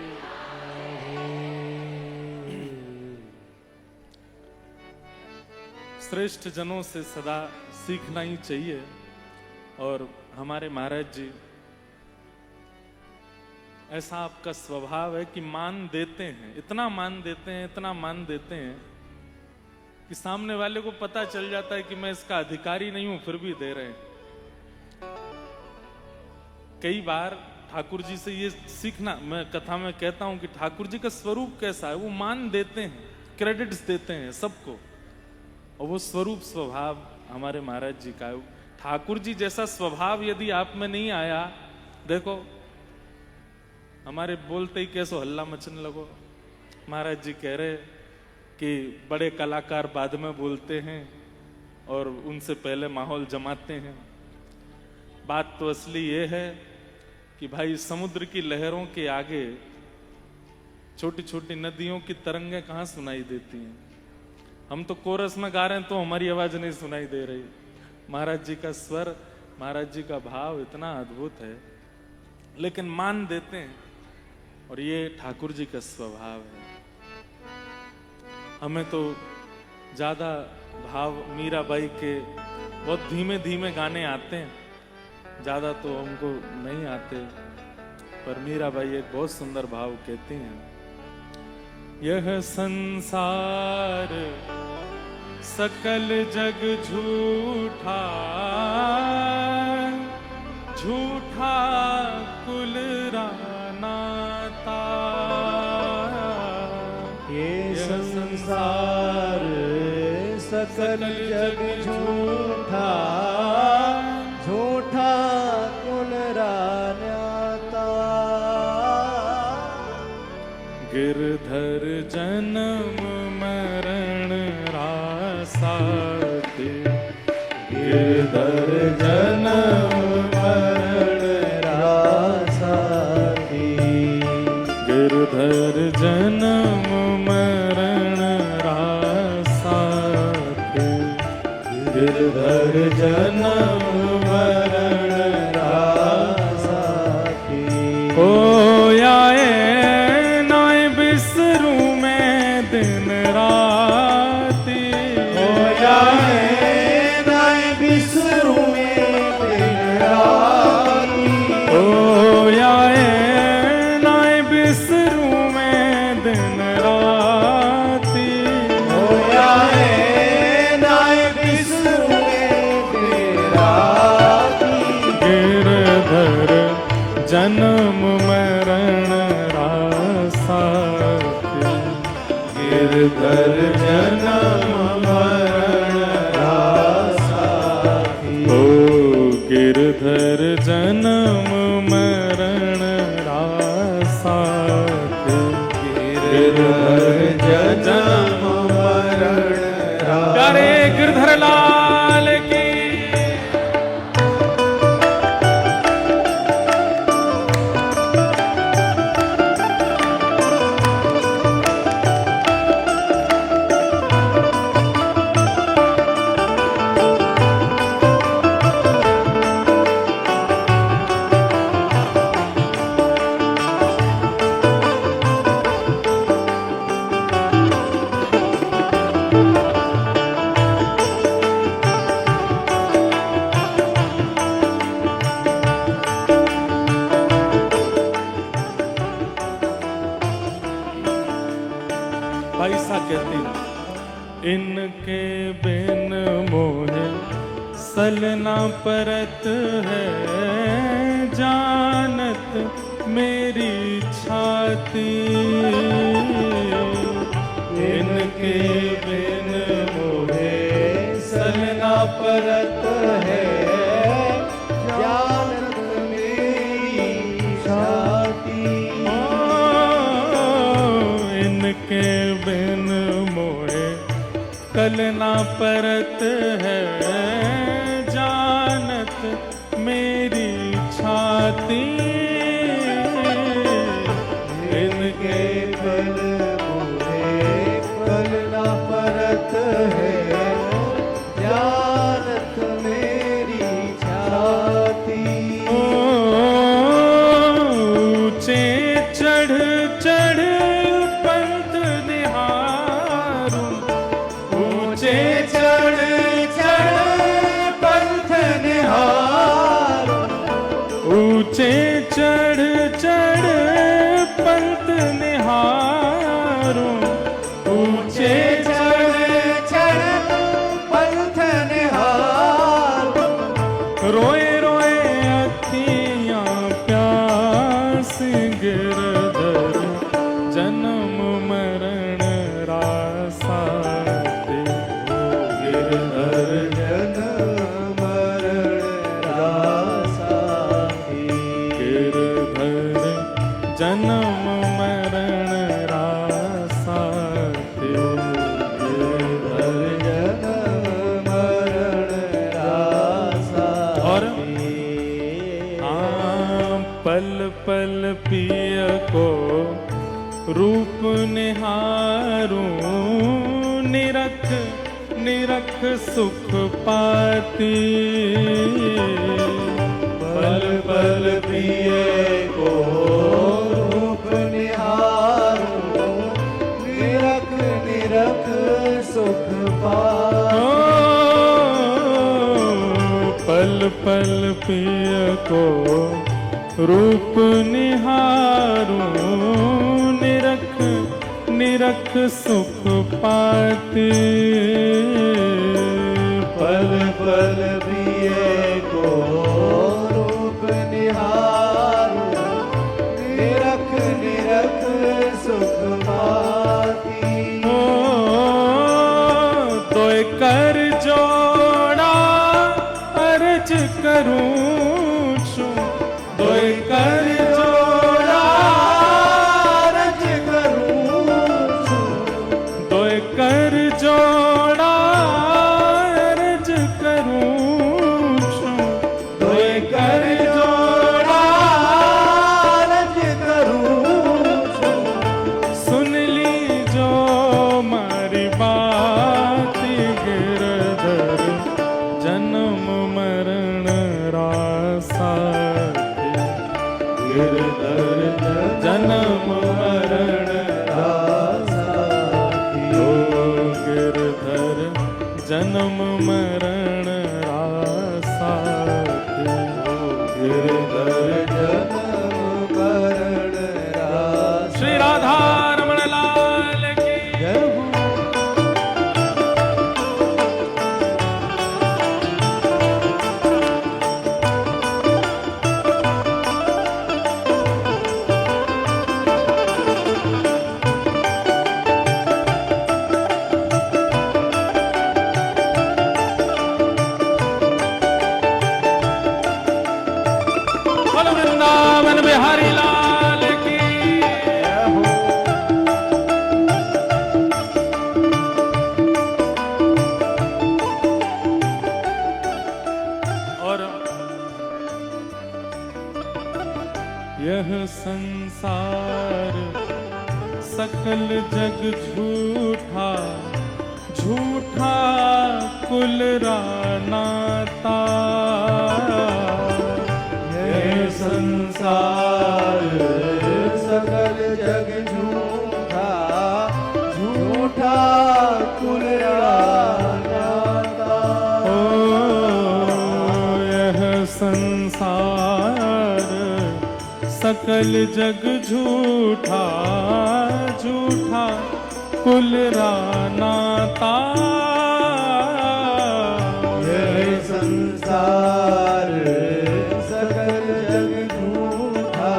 श्रेष्ठ जनों से सदा सीखना ही चाहिए और हमारे महाराज जी ऐसा आपका स्वभाव है कि मान देते हैं इतना मान देते हैं इतना मान देते हैं कि सामने वाले को पता चल जाता है कि मैं इसका अधिकारी नहीं हूं फिर भी दे रहे हैं। कई बार ठाकुर जी से ये सीखना मैं कथा में कहता हूं कि ठाकुर जी का स्वरूप कैसा है वो मान देते हैं क्रेडिट्स देते हैं सबको और वो स्वरूप स्वभाव हमारे महाराज जी का है। ठाकुर जी जैसा स्वभाव यदि आप में नहीं आया देखो हमारे बोलते ही कैसो हल्ला मचने लगो। महाराज जी कह रहे कि बड़े कलाकार बाद में बोलते हैं और उनसे पहले माहौल जमाते हैं। बात तो असली ये है कि भाई समुद्र की लहरों के आगे छोटी छोटी नदियों की तरंगें कहाँ सुनाई देती हैं। हम तो कोरस में गा रहे हैं तो हमारी आवाज नहीं सुनाई दे रही। महाराज जी का स्वर महाराज जी का भाव इतना अद्भुत है लेकिन मान देते हैं और ये ठाकुर जी का स्वभाव है। हमें तो ज्यादा भाव मीराबाई के बहुत धीमे धीमे गाने आते हैं ज्यादा तो हमको नहीं आते पर मीराबाई एक बहुत सुंदर भाव कहती हैं। यह संसार सकल जग झूठा झूठा कुल रानाता जग झूठा झूठा कुल रान्याता गिरधर जन्म मरण रासाते गिरधर जन्म मरण रासाती गिरधर जन्म मरण रासाते गिरधर जन्म मरण रासाती ओ आए नाय बिसरू मैं दिन राती हो जाए नाय बिसरू में दिन राती ओ आए नाय बिसरू मैं दिन राती हो जाए नाय बिसरू में दिन राती गिरधर जन्म मरण रासाते गिरधर जन्म मरण रासाती ओ गिरधर जन्म मरण रासाते गिरधर जन्म मरण प्यारे गिरधर लाल की ऐसा कहती हूँ इनके बिन मोहे सलना परत है जानत मेरी छाती इनके बिन मोहे सलना परत है जानत मेरी छाती इनके बिन मोहे कलना परत है जानत मेरी छाती इनके बल मोहे पलना परत है जानत मेरी छाती ऊंचे चढ़ चढ़ पंथ निहारूं ऊंचे चढ़ चढ़ पंथ निहार ऊंचे चढ़ चढ़ पंथ निहारूं ऊंचे चढ़ चढ़ पंथ निहार रोए रोए अखियां प्यास गिरधर जन्म मरण रासाते गिरधर जन्म मरण रासाती गिरधर जन्म मरण रासाते गिरधर जन्म मरण रासाती पल पल पिय को रूप निहारूं निरख निरख सुख पाती पल पल प्रिय को रूप निहारूं निरख निरख सुख पाती पल पल पिय को रूप निहारूं निरख निरख सुख पाती पल पल प्रिय को रूप निहारूं निरख निरख सुख पाती तो कर जो करूं छू दोय कर जोड़ा रज करूं छू दोय कर जोड़ा रज करूं छू दोय कर जोड़ा रज करूं छू सुन ली जो मारी बात गिरधर जन्म मरण रासा गिरधर जन्म मरण रासा ओ गिरधर जन्म मरण रासा गिरधर जन्म मरण रासा श्री राधा रमण लाल की जय हो। बोलो वृंदावन बिहारी लाल की और यह संसार सकल जग झूठा झूठा कुल रानाता ये संसार सकल जग झूठा झूठा कुल रानाता ओ यह संसार सकल जग झूठा झूठा कुल रानाता ये संसार सकल जग झूठा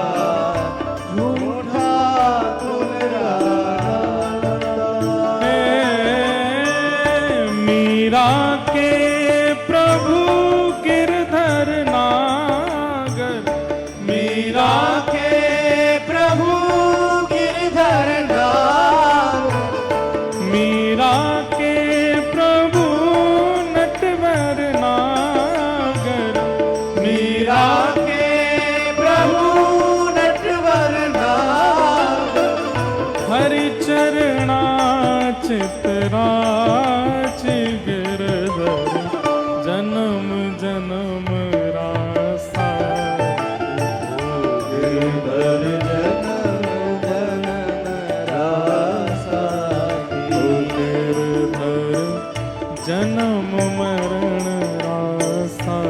झूठा कुल रानाता मीरा के प्रभु गिरधर नागर मीरा के प्रभु गिरधर नाग मीरा के प्रभु नटवर नागर मीरा के प्रभु नटवर नाग हरि चरणा चितराच गिरधर जन्म जन्म रासा गिरधर जन्म जन्म रासा गिरधर जन्म मरण रासा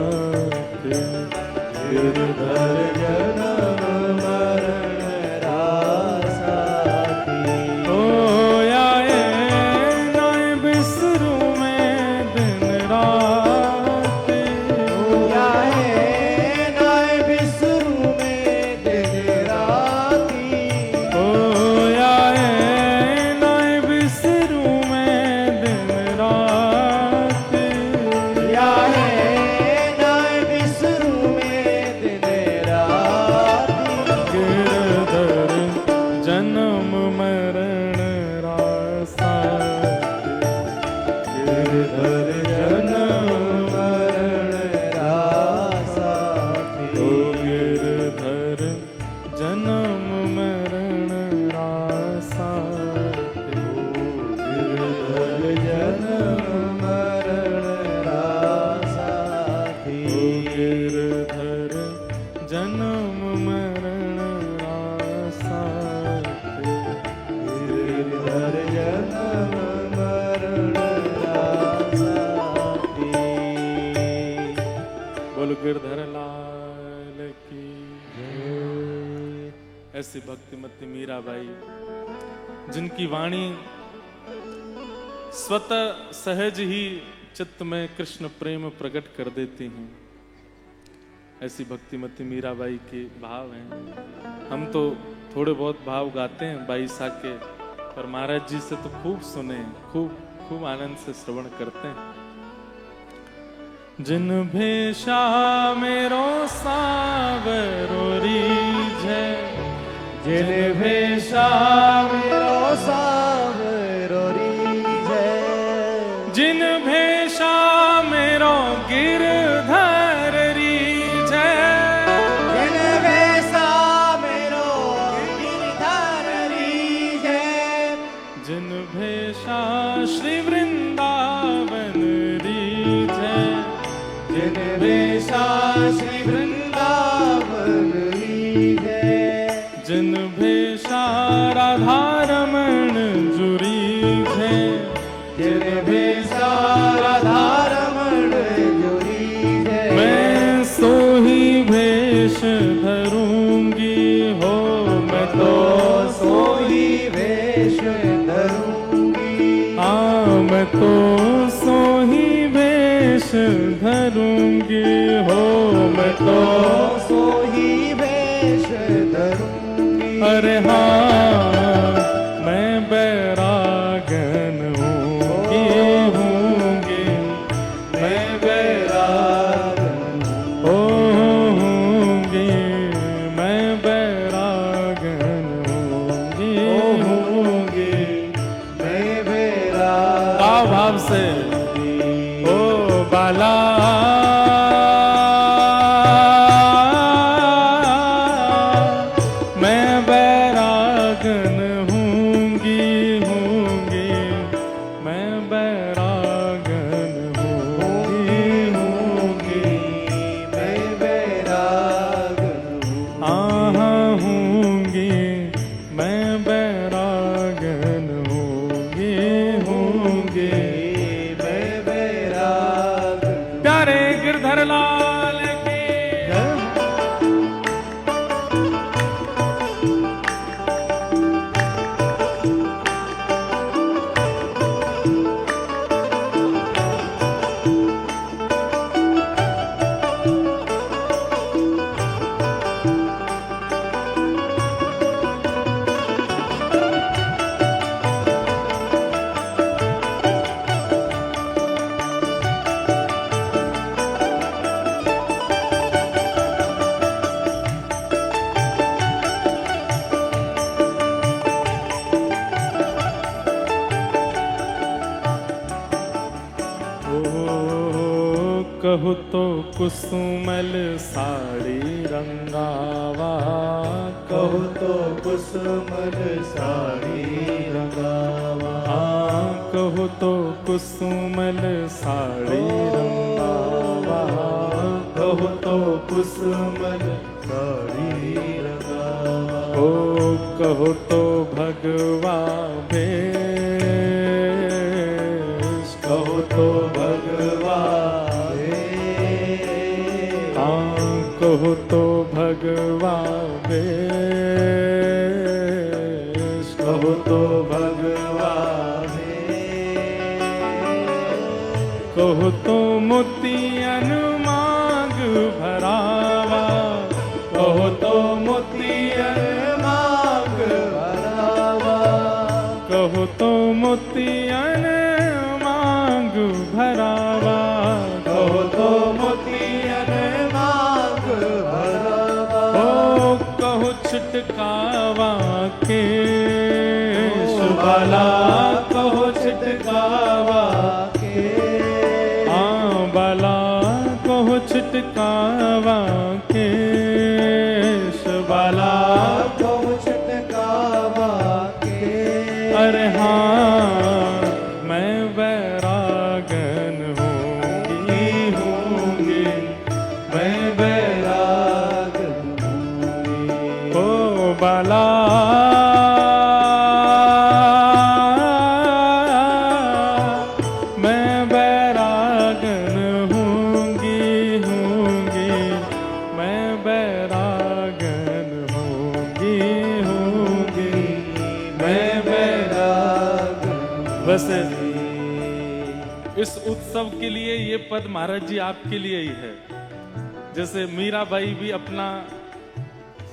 गिरधर जन्म मरण रासा ओ आए नाय बिसरू में दिन रात आए नाय बिसरू में दिन राती ओ आए नाय बिसरू में दिन रात आए नाय बिसरू में दिन राती गिरधर जन्म मरण रासा गिरधर जन्म मरण रासा ओ गिरधर जन्म मरण रासा गिरधर जन्म मरण रासा ओ गिरधर जन्म मरण रासा गिरधर जन्म मरण रासा बोल गिरधर लाल की ऐसी भक्तिमती मीराबाई जिनकी वाणी स्वतः सहज ही चित्त में कृष्ण प्रेम प्रकट कर देती हैं। ऐसी भक्तिमती मीराबाई के भाव हैं। हम तो थोड़े बहुत भाव गाते हैं बाई सा के, पर महाराज जी से तो खूब सुने, खूब खूब आनंद से श्रवण करते हैं। जिन भेषा मेरो सावरो रीझे, जिन भेषा मेरो सावरो रीझे, जिन भेषा मेरो गिरधर रीझे, जिन भेषा मेरो गिरधर रीझे, जिन भेषा श्री वृंदावन रीझे, जिन भेषा श्री वृंदावन रीझे, जिन भेषा राधा रमण जुरीझे, जिन भेषा राधा रमण जुरीझे, मैं सो ही भेष धरूंगी हो, मैं तो सो ही वेश धरूंगी, हाँ मैं तो सो ही भेष धरूंगी हो, मैं तो सो ही वेश धरूंगी। अरे हाँ मैं बैरागन हूँगी, मैं बैरागन होंगी, मैं बैरागन होंगी, मैं बैरागन का भाव से ओ बाला मैं बैरागन हूँगी, मैं बैरागन हूँगी, मैं बैरागन हाँ हूँगी, मैं बैरागन हूँगी, मैं बैरागन। प्यारे गिरधर लाल की कहु तो कुसुमल साड़ी रंगावा, कहु तो कुसुमल साड़ी रंगावा, हाँ कहु तो कुसुमल साड़ी रंगावा, कहु तो कुसुमल साड़ी रंगावा, ओ कहु तो भगवा भेष, कहु तो भगवा कहु तो भगवा भेष, कहु तो भगवा कहु तो मोतियन मांग भरावा, कहु तो मोतियन मांग भरावा, कहु तो मोतियन मांग भरावा, कहु तो मोतियन मांग भरावा, ओ कहु छिटकावा के बाला कहु छिटकावा के, हाँ बाला कहु छिटकावा के, बाला कहु छिटकावा के, अरे हाँ मैं बैरागन हूँगी, मैं बैरागन ओ बाला मैं बैरागन हूँगी, मैं बैरागन हूँगी, मैं बैरागन। वैसे इस उत्सव के लिए ये पद महाराज जी आपके लिए ही है। जैसे मीराबाई भी अपना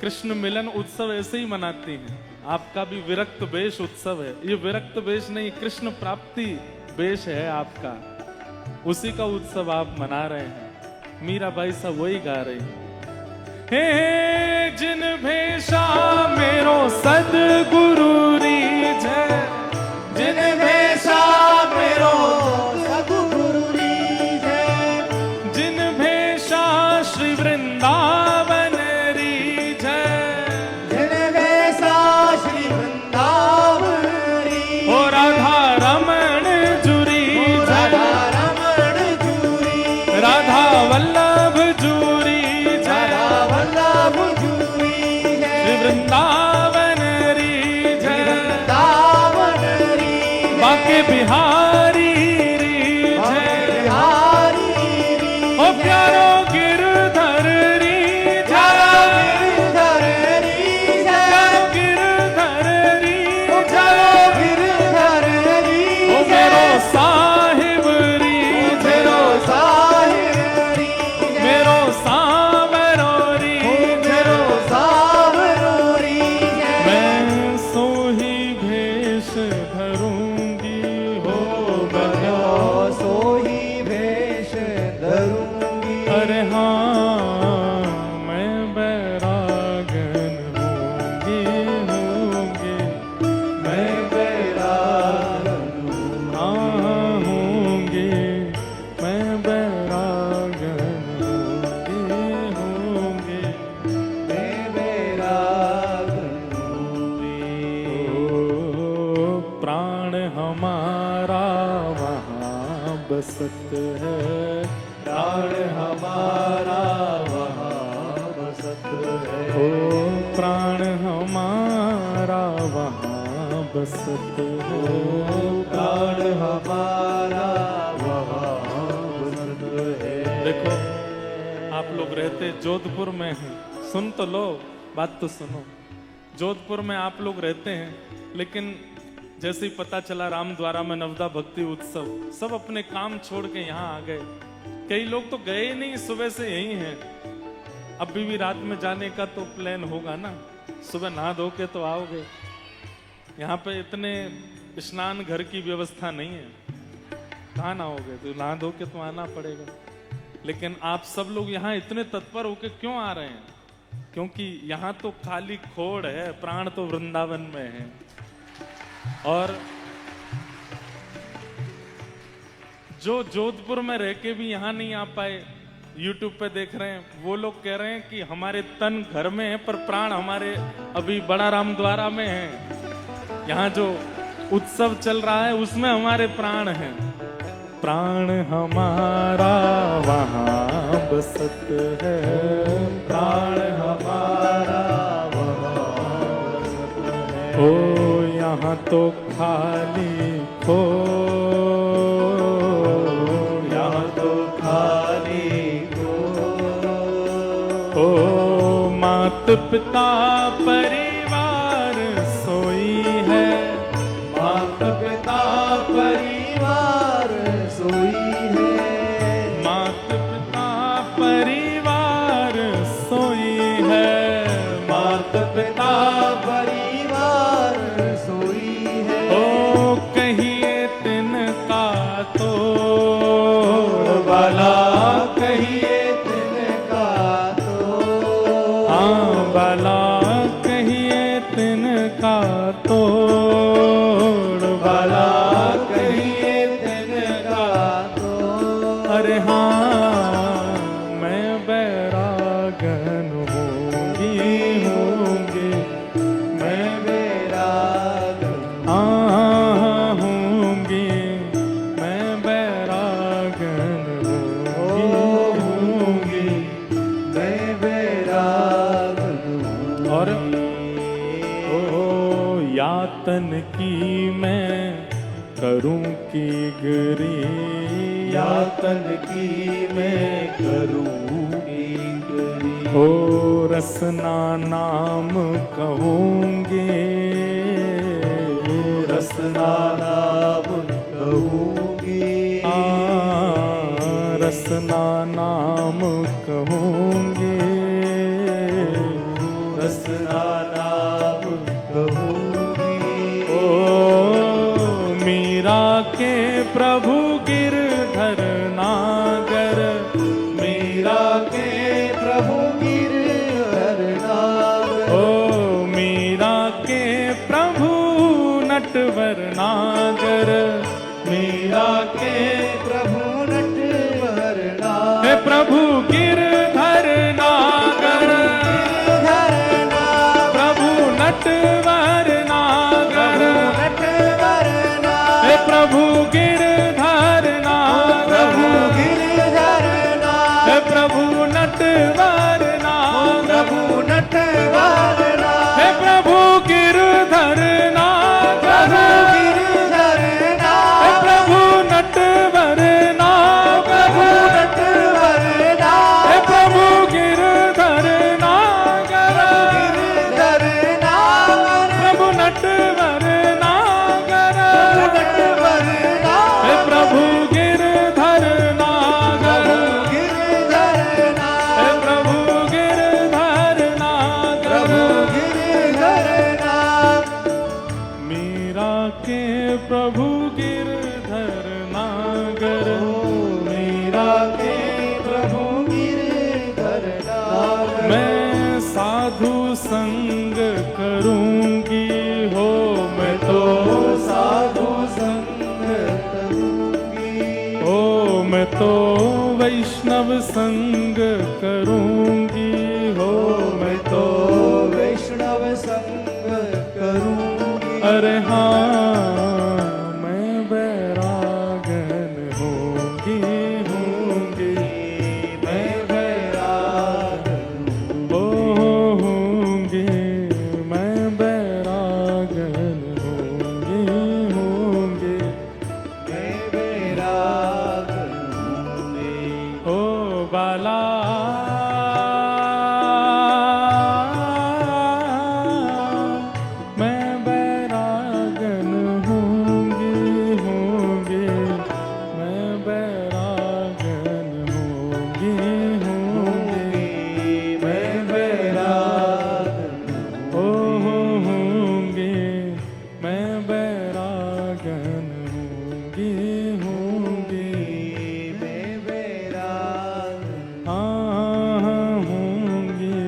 कृष्ण मिलन उत्सव ऐसे ही मनाती हैं, आपका भी विरक्त वेश उत्सव है। ये विरक्त वेश नहीं, कृष्ण प्राप्ति वेश है आपका। उसी का उत्सव आप मना रहे हैं। मीराबाई साहब वही गा रही हैं। हे जिन भेषा मेरो सदगुरु रीझ, जिन भेषा मेरो सद्गुरु रीझ, जिन भेषा श्री वृंदावन रीझ, जिन भेषा श्री वृंदावन रीझ, ओ राधा रमण जुरी, राधा रमण जूरी, राधा वल्लभ जूरी, वल्लभ जूरी है, श्री वृंदावन रीझ, वृंदावन रीझ, बाके बिहारी रीझ, बिहारी रीझ, ओ प्यारो गिरधर रीझ, गिरधर रीझ, गिरधर रीझ, गिरधर रीझ, ओ मेरो साहिब रीझ, मेरो साहिब रीझ, मेरो सावरो रीझ, मेरो सावरो रीझ, मैं सोही भेष धरूंगी हो बनो। सोही भेष धरूंगी, अरे हाँ मैं बैरागन होंगी, होंगी मैं बैरागन हाँ होंगी, मैं बैरागन होंगी, होंगी मैं बैरागन ओ, प्राण हमारा वहाँ बसत है, प्राण हमारा वहाँ बसत है, ओ प्राण हमारा वहाँ बसत है। प्राण हमारा वहाँ बसत है। देखो आप लोग रहते जोधपुर में हैं, सुन तो लो, बात तो सुनो। जोधपुर में आप लोग रहते हैं, लेकिन जैसे ही पता चला रामद्वारा में नवदा भक्ति उत्सव, सब अपने काम छोड़ के यहाँ आ गए। कई लोग तो गए ही नहीं, सुबह से यही हैं। अभी भी रात में जाने का तो प्लान होगा ना, सुबह नहा धो के तो आओगे। यहाँ पे इतने स्नान घर की व्यवस्था नहीं है, कहाँ नहाओगे? तो नहा धो के तो आना पड़ेगा। लेकिन आप सब लोग यहाँ इतने तत्पर होके क्यों आ रहे हैं? क्योंकि यहाँ तो खाली खोड़ है, प्राण तो वृंदावन में है। और जो जोधपुर में रह के भी यहाँ नहीं आ पाए, YouTube पे देख रहे हैं, वो लोग कह रहे हैं कि हमारे तन घर में है पर प्राण हमारे अभी बड़ा रामद्वारा में है। यहाँ जो उत्सव चल रहा है उसमें हमारे प्राण हैं। प्राण हमारा वहाँ बसत है, प्राण हमारा वहाँ बसत है। ओ यहाँ तो खाली खो, यहाँ तो खाली ओ मात पिता परिवार सोई है, मात पिता परिवार सोई है, मात पिता परिवार सोई है, मात पिता परिवार सोई है। ओ कहिए तिनका तोड़ वाला कहिए तिनका तो, हाँ बाला कहिए तिनका तोड़ वाला कहिए तिनका तो। अरे हाँ मैं बैरागन होंगी, होंगी मैं बैरागन हाँ होंगी, मैं बैरागन होंगी। मैं बैरागन हूँ। और ओ यातन की मैं करूं की गिरी, यातन की मैं करूँगी गरी, ओ रसना नाम कहूंगी, रसना नाम कहूँगी, रसना नाम कहूंगी, रसना नाम कहूँगी। ओ मीरा के प्रभु गिरधर मीरा के प्रभु गिरधर नागर। ओ मीरा के प्रभु नटवर नागर। मीरा के प्रभु नटवर नागर। हे प्रभु गिरधर नागर। प्रभु नटवर नागर। हे प्रभु गिरधर नागर। हे प्रभु नटवर नागर। हे प्रभु गिरधर नागर। हे प्रभु नटवर नागर। हे प्रभु गिरधर नागर। प्रभु नटवर नागर। हे प्रभु गिरधर नागर। हे प्रभु गिरधर नागर। मीरा के प्रभु गिरधर नागर। मीरा के प्रभु गिरधर नागर। मैं साधु संग करूंगी हो मैं तो साधु संग करूंगी। ओ मैं तो वैष्णव संग करूंगी हो मैं तो वैष्णव संग करूंगी। अरे हाँ मैं बैरागन होंगी होंगी। मैं बैरागन ओ होंगी मैं बैरागन होंगी होंगी। मैं बैरागन होंगी। ओ बाला मैं बैरागन होंगी होंगी। मैं बैरागन होंगी होंगी। मैं बैरागन ओ होंगी मैं बैरागन होंगी होंगी। मैं बैरागन हाँ होंगी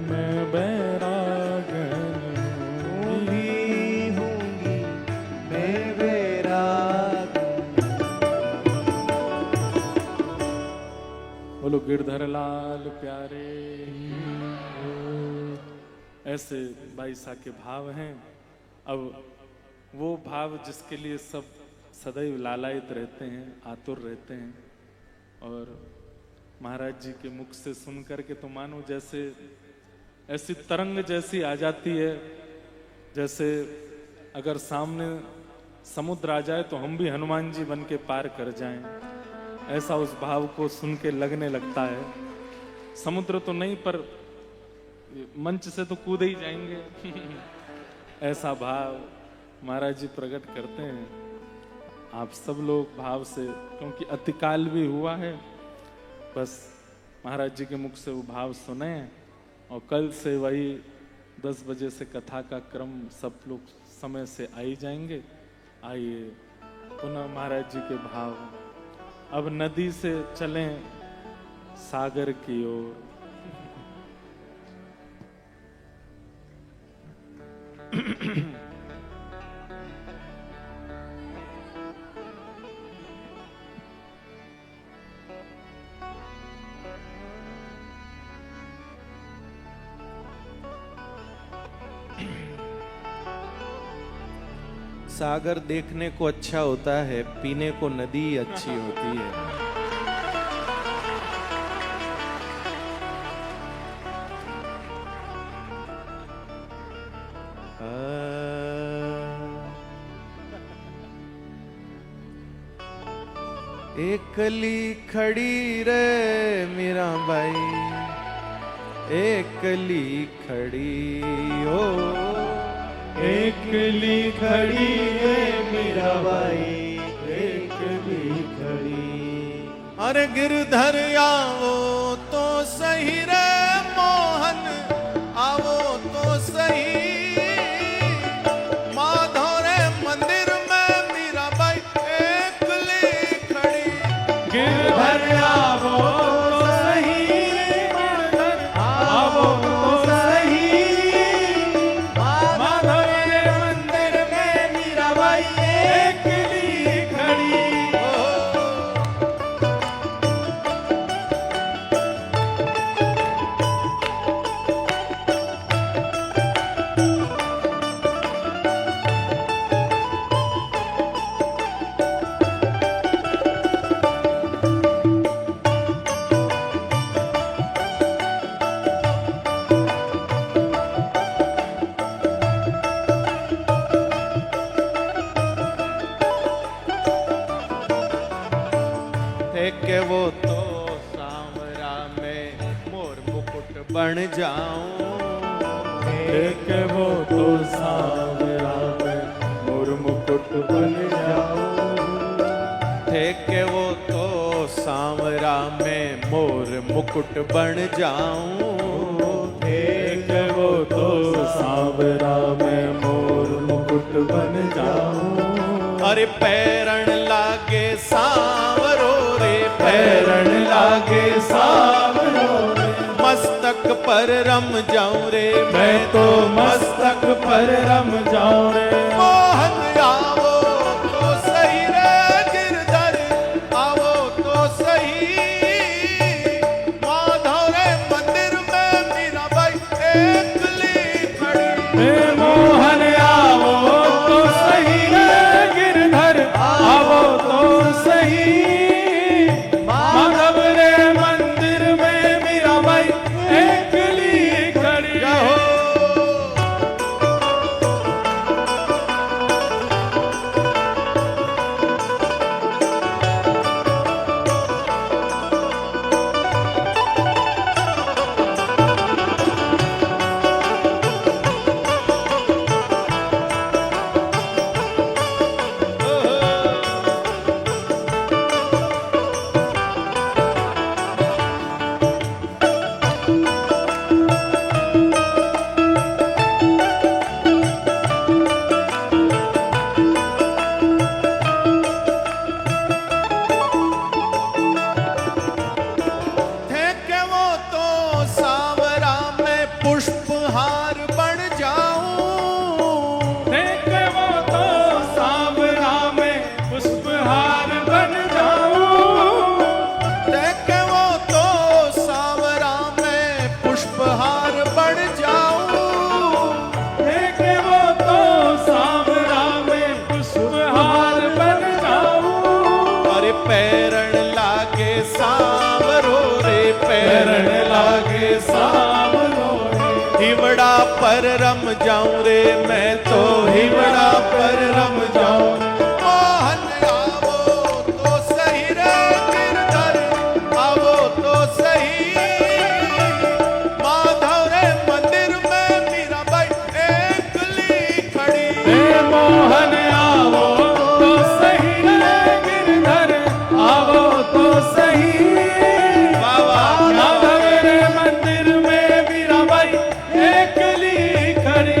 मैं बैरागन होंगी। होंगी। मैं बैरागन। बोलो गिरधर लाल प्यारे। ऐसे बाईसा के भाव हैं। अब वो भाव जिसके लिए सब सदैव लालायित रहते हैं, आतुर रहते हैं। और महाराज जी के मुख से सुन करके तो मानो जैसे ऐसी तरंग जैसी आ जाती है, जैसे अगर सामने समुद्र आ जाए तो हम भी हनुमान जी बन के पार कर जाएं। ऐसा उस भाव को सुन के लगने लगता है। समुद्र तो नहीं पर मंच से तो कूदे ही जाएंगे। ऐसा भाव महाराज जी प्रकट करते हैं। आप सब लोग भाव से, क्योंकि अतिकाल भी हुआ है, बस महाराज जी के मुख से वो भाव सुने। और कल से वही 10 बजे से कथा का क्रम सब लोग समय से आ ही जाएंगे। आइए पुनः महाराज जी के भाव। अब नदी से चलें सागर की ओर। सागर देखने को अच्छा होता है, पीने को नदी अच्छी होती है। एकली खड़ी रे मीरा बाई, एकली खड़ी हो, एकली खड़ी है मीरा बाई, एकली खड़ी। अरे गिरधर आवो तो सही रे मोहन, आवो तो सही। माधव रे मंदिर में मीरा बाई एकली खड़ी। गिरधर आवो तो सही बन जाऊं। एक वो तो सांवरा मैं मोर मुकुट बन जाऊं। ठेके वो तो सांवरा में मोर मुकुट बन जाऊं। एक वो तो सांवरा मैं मोर मुकुट बन जाऊं। अरे पैरण लागे सांवरो रे, पैरण लागे सांवरो रे, मस्तक पर रम जाऊं रे, मैं तो मस्तक पर रम जाऊं रे। मोहन आवो तो सही रे गिरधर, आवो तो सही। माधव रे मंदिर में मीराबाई एकली खड़ी। हे मोहन आवो तो सही रे गिरधर, आवो तो सही। माधव रे मंदिर में मीराबाई एकली खड़ी। जाओ ठेके वो तो सांवरा में पुष्पहार बन जाऊं। देखे वो तो सांवरा में पुष्पहार बन जाऊं। ठेके वो तो सांवरा में पुष्पहार बन जाऊं। देखे वो तो सांवरा में पुष्पहार बन जाऊं। अरे पैरण लागे सांवरो रे, पैरण लागे सांवरो रे, हिवड़ा पर रम जाऊं रे, मैं तो हिवड़ा पर रम जाऊं। मोहन आवो तो सही रे गिरधर, आवो तो सही। माधव रे मंदिर में मीराबाई एकली खड़ी। हे मोहन आवो तो सही रे गिरधर, आवो तो सही। माधव रे मंदिर में मीराबाई एकली खड़ी।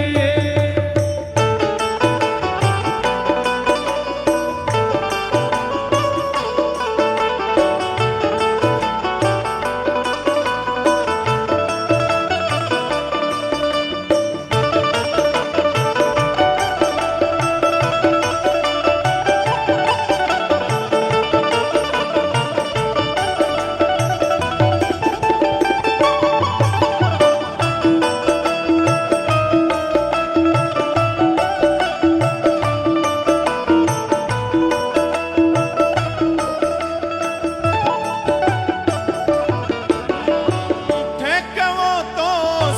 ठेके वो तो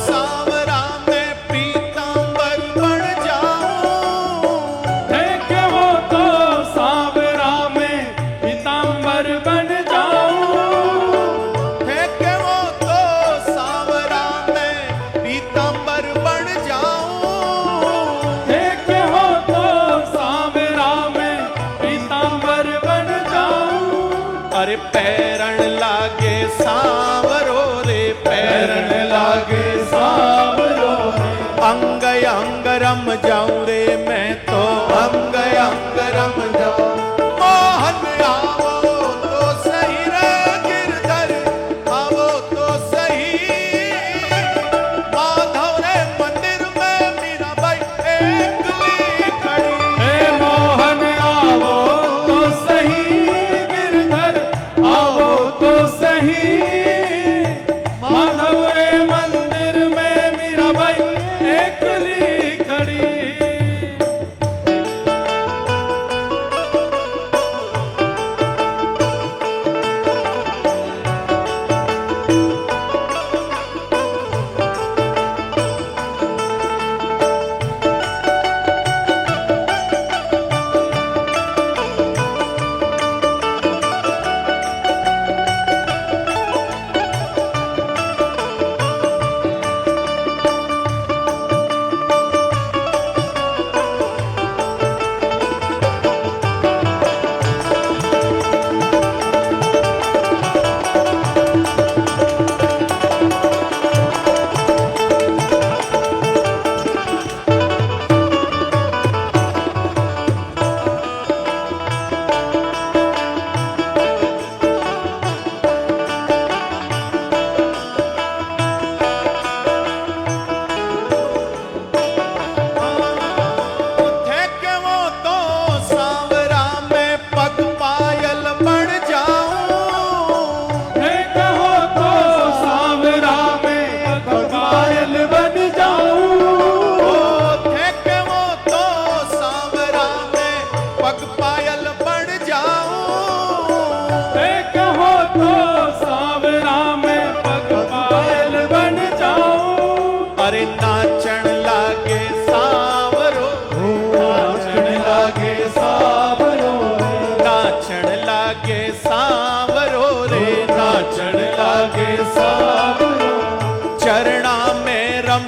सांवरा में पीतांबर बन जाऊं। देखे वो तो सांवरा में पीतांबर बन जाऊं। ठेके वो तो सांवरा में पीतांबर बन जाऊं। देखे वो तो सांवरा में पीतांबर बन जाऊं। अरे पैरण लागे सांवरो रे, पैरण लागे सांवरो रे, अंग अंग रम जाऊं रे, मैं तो अंग अंग रम जाऊं। मोहन आवो तो सही रे गिरधर, आवो तो सही। माधव रे मंदिर में मीराबाई एकली खड़ी। हे मोहन आवो तो सही गिरधर, आवो